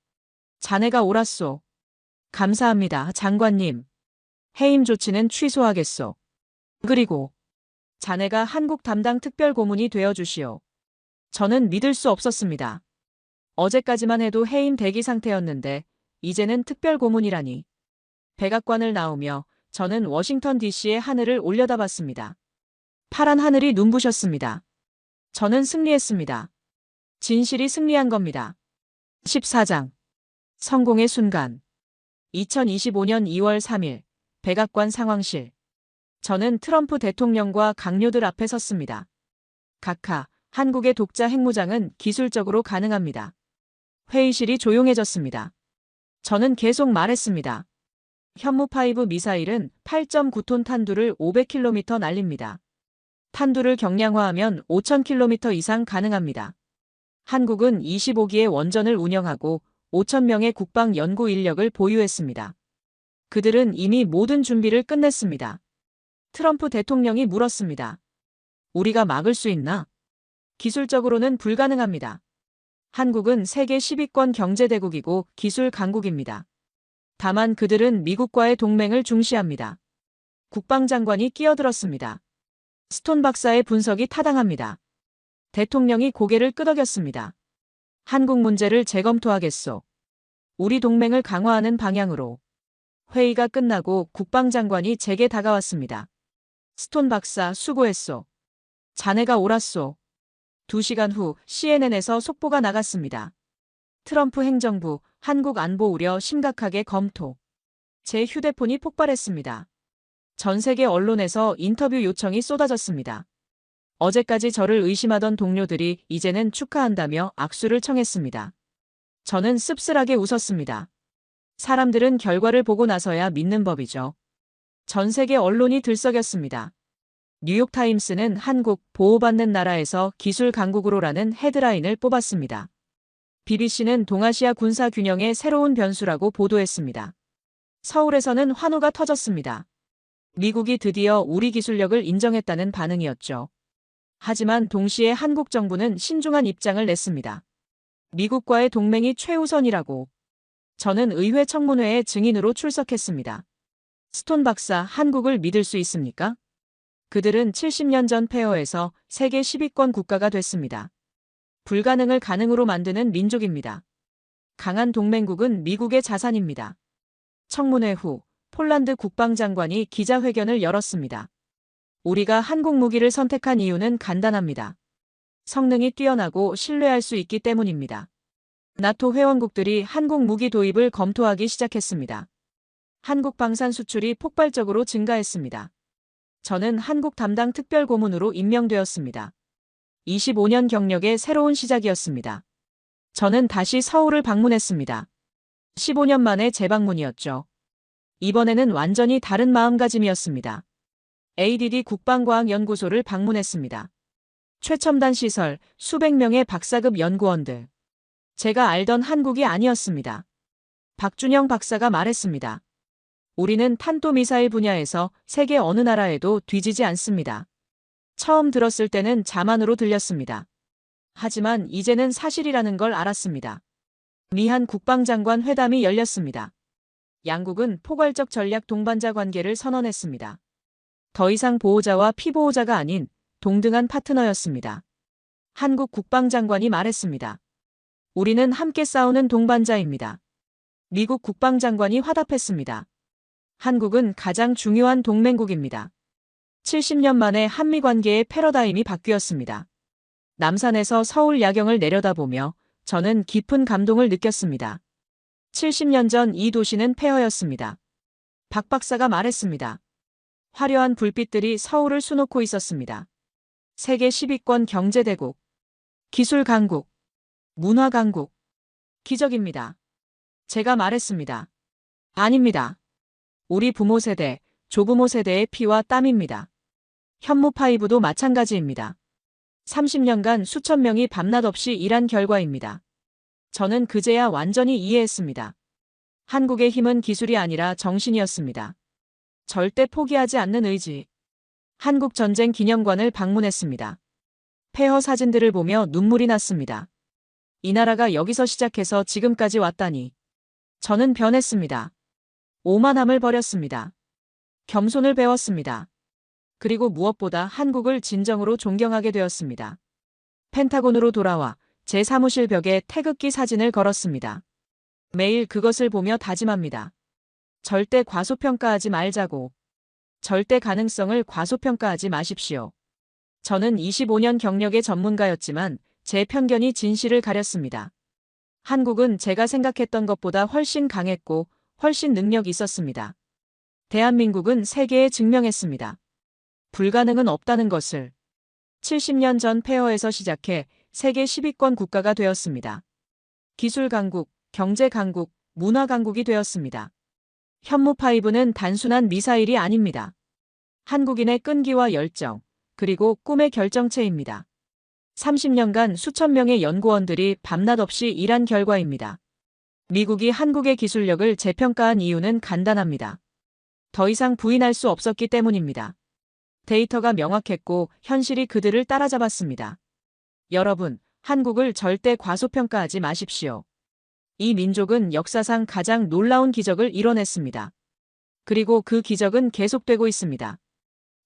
자네가 옳았소. 감사합니다, 장관님. 해임 조치는 취소하겠소. 그리고 자네가 한국 담당 특별고문이 되어주시오. 저는 믿을 수 없었습니다. 어제까지만 해도 해임 대기 상태였는데 이제는 특별고문이라니. 백악관을 나오며 저는 워싱턴 DC의 하늘을 올려다봤습니다. 파란 하늘이 눈부셨습니다. 저는 승리했습니다. 진실이 승리한 겁니다. 14장. 성공의 순간. 2025년 2월 3일, 백악관 상황실. 저는 트럼프 대통령과 강요들 앞에 섰습니다. 각하, 한국의 독자 핵무장은 기술적으로 가능합니다. 회의실이 조용해졌습니다. 저는 계속 말했습니다. 현무5 미사일은 8.9톤 탄두를 500km 날립니다. 탄두를 경량화하면 5,000km 이상 가능합니다. 한국은 25기의 원전을 운영하고 5,000명의 국방 연구 인력을 보유했습니다. 그들은 이미 모든 준비를 끝냈습니다. 트럼프 대통령이 물었습니다. 우리가 막을 수 있나? 기술적으로는 불가능합니다. 한국은 세계 10위권 경제대국이고 기술 강국입니다. 다만 그들은 미국과의 동맹을 중시합니다. 국방장관이 끼어들었습니다. 스톤 박사의 분석이 타당합니다. 대통령이 고개를 끄덕였습니다. 한국 문제를 재검토하겠소. 우리 동맹을 강화하는 방향으로. 회의가 끝나고 국방장관이 제게 다가왔습니다. 스톤 박사 수고했소. 자네가 옳았소. 2시간 후 CNN에서 속보가 나갔습니다. 트럼프 행정부 한국 안보 우려 심각하게 검토. 제 휴대폰이 폭발했습니다. 전 세계 언론에서 인터뷰 요청이 쏟아졌습니다. 어제까지 저를 의심하던 동료들이 이제는 축하한다며 악수를 청했습니다. 저는 씁쓸하게 웃었습니다. 사람들은 결과를 보고 나서야 믿는 법이죠. 전 세계 언론이 들썩였습니다. 뉴욕타임스는 한국 보호받는 나라에서 기술 강국으로라는 헤드라인을 뽑았습니다. BBC는 동아시아 군사 균형의 새로운 변수라고 보도했습니다. 서울에서는 환호가 터졌습니다. 미국이 드디어 우리 기술력을 인정했다는 반응이었죠. 하지만 동시에 한국 정부는 신중한 입장을 냈습니다. 미국과의 동맹이 최우선이라고. 저는 의회 청문회에 증인으로 출석했습니다. 스톤 박사, 한국을 믿을 수 있습니까? 그들은 70년 전 폐허에서 세계 10위권 국가가 됐습니다. 불가능을 가능으로 만드는 민족입니다. 강한 동맹국은 미국의 자산입니다. 청문회 후 폴란드 국방장관이 기자회견을 열었습니다. 우리가 한국 무기를 선택한 이유는 간단합니다. 성능이 뛰어나고 신뢰할 수 있기 때문입니다. 나토 회원국들이 한국 무기 도입을 검토하기 시작했습니다. 한국 방산 수출이 폭발적으로 증가했습니다. 저는 한국 담당 특별고문으로 임명되었습니다. 25년 경력의 새로운 시작이었습니다. 저는 다시 서울을 방문했습니다. 15년 만에 재방문이었죠. 이번에는 완전히 다른 마음가짐이었습니다. ADD 국방과학연구소를 방문했습니다. 최첨단 시설, 수백 명의 박사급 연구원들. 제가 알던 한국이 아니었습니다. 박준영 박사가 말했습니다. 우리는 탄도미사일 분야에서 세계 어느 나라에도 뒤지지 않습니다. 처음 들었을 때는 자만으로 들렸습니다. 하지만 이제는 사실이라는 걸 알았습니다. 미한 국방장관 회담이 열렸습니다. 양국은 포괄적 전략 동반자 관계를 선언했습니다. 더 이상 보호자와 피보호자가 아닌 동등한 파트너였습니다. 한국 국방장관이 말했습니다. 우리는 함께 싸우는 동반자입니다. 미국 국방장관이 화답했습니다. 한국은 가장 중요한 동맹국입니다. 70년 만에 한미 관계의 패러다임이 바뀌었습니다. 남산에서 서울 야경을 내려다보며 저는 깊은 감동을 느꼈습니다. 70년 전 이 도시는 폐허였습니다. 박 박사가 말했습니다. 화려한 불빛들이 서울을 수놓고 있었습니다. 세계 10위권 경제대국, 기술 강국, 문화 강국, 기적입니다. 제가 말했습니다. 아닙니다. 우리 부모 세대, 조부모 세대의 피와 땀입니다. 현무파이브도 마찬가지입니다. 30년간 수천 명이 밤낮 없이 일한 결과입니다. 저는 그제야 완전히 이해했습니다. 한국의 힘은 기술이 아니라 정신이었습니다. 절대 포기하지 않는 의지. 한국전쟁 기념관을 방문했습니다. 폐허 사진들을 보며 눈물이 났습니다. 이 나라가 여기서 시작해서 지금까지 왔다니. 저는 변했습니다. 오만함을 버렸습니다. 겸손을 배웠습니다. 그리고 무엇보다 한국을 진정으로 존경하게 되었습니다. 펜타곤으로 돌아와 제 사무실 벽에 태극기 사진을 걸었습니다. 매일 그것을 보며 다짐합니다. 절대 과소평가하지 말자고. 절대 가능성을 과소평가하지 마십시오. 저는 25년 경력의 전문가였지만 제 편견이 진실을 가렸습니다. 한국은 제가 생각했던 것보다 훨씬 강했고 훨씬 능력 있었습니다. 대한민국은 세계에 증명했습니다. 불가능은 없다는 것을. 70년 전 폐허에서 시작해 세계 10위권 국가가 되었습니다. 기술 강국, 경제 강국, 문화 강국이 되었습니다. 현무파이브는 단순한 미사일이 아닙니다. 한국인의 끈기와 열정, 그리고 꿈의 결정체입니다. 30년간 수천 명의 연구원들이 밤낮 없이 일한 결과입니다. 미국이 한국의 기술력을 재평가한 이유는 간단합니다. 더 이상 부인할 수 없었기 때문입니다. 데이터가 명확했고 현실이 그들을 따라잡았습니다. 여러분, 한국을 절대 과소평가하지 마십시오. 이 민족은 역사상 가장 놀라운 기적을 이뤄냈습니다. 그리고 그 기적은 계속되고 있습니다.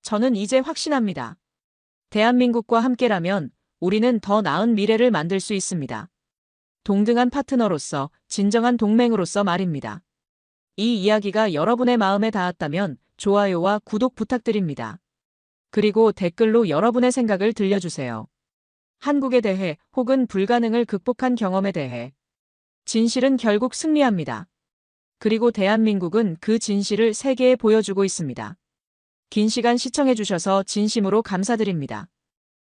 저는 이제 확신합니다. 대한민국과 함께라면 우리는 더 나은 미래를 만들 수 있습니다. 동등한 파트너로서, 진정한 동맹으로서 말입니다. 이 이야기가 여러분의 마음에 닿았다면 좋아요와 구독 부탁드립니다. 그리고 댓글로 여러분의 생각을 들려주세요. 한국에 대해 혹은 불가능을 극복한 경험에 대해. 진실은 결국 승리합니다. 그리고 대한민국은 그 진실을 세계에 보여주고 있습니다. 긴 시간 시청해주셔서 진심으로 감사드립니다.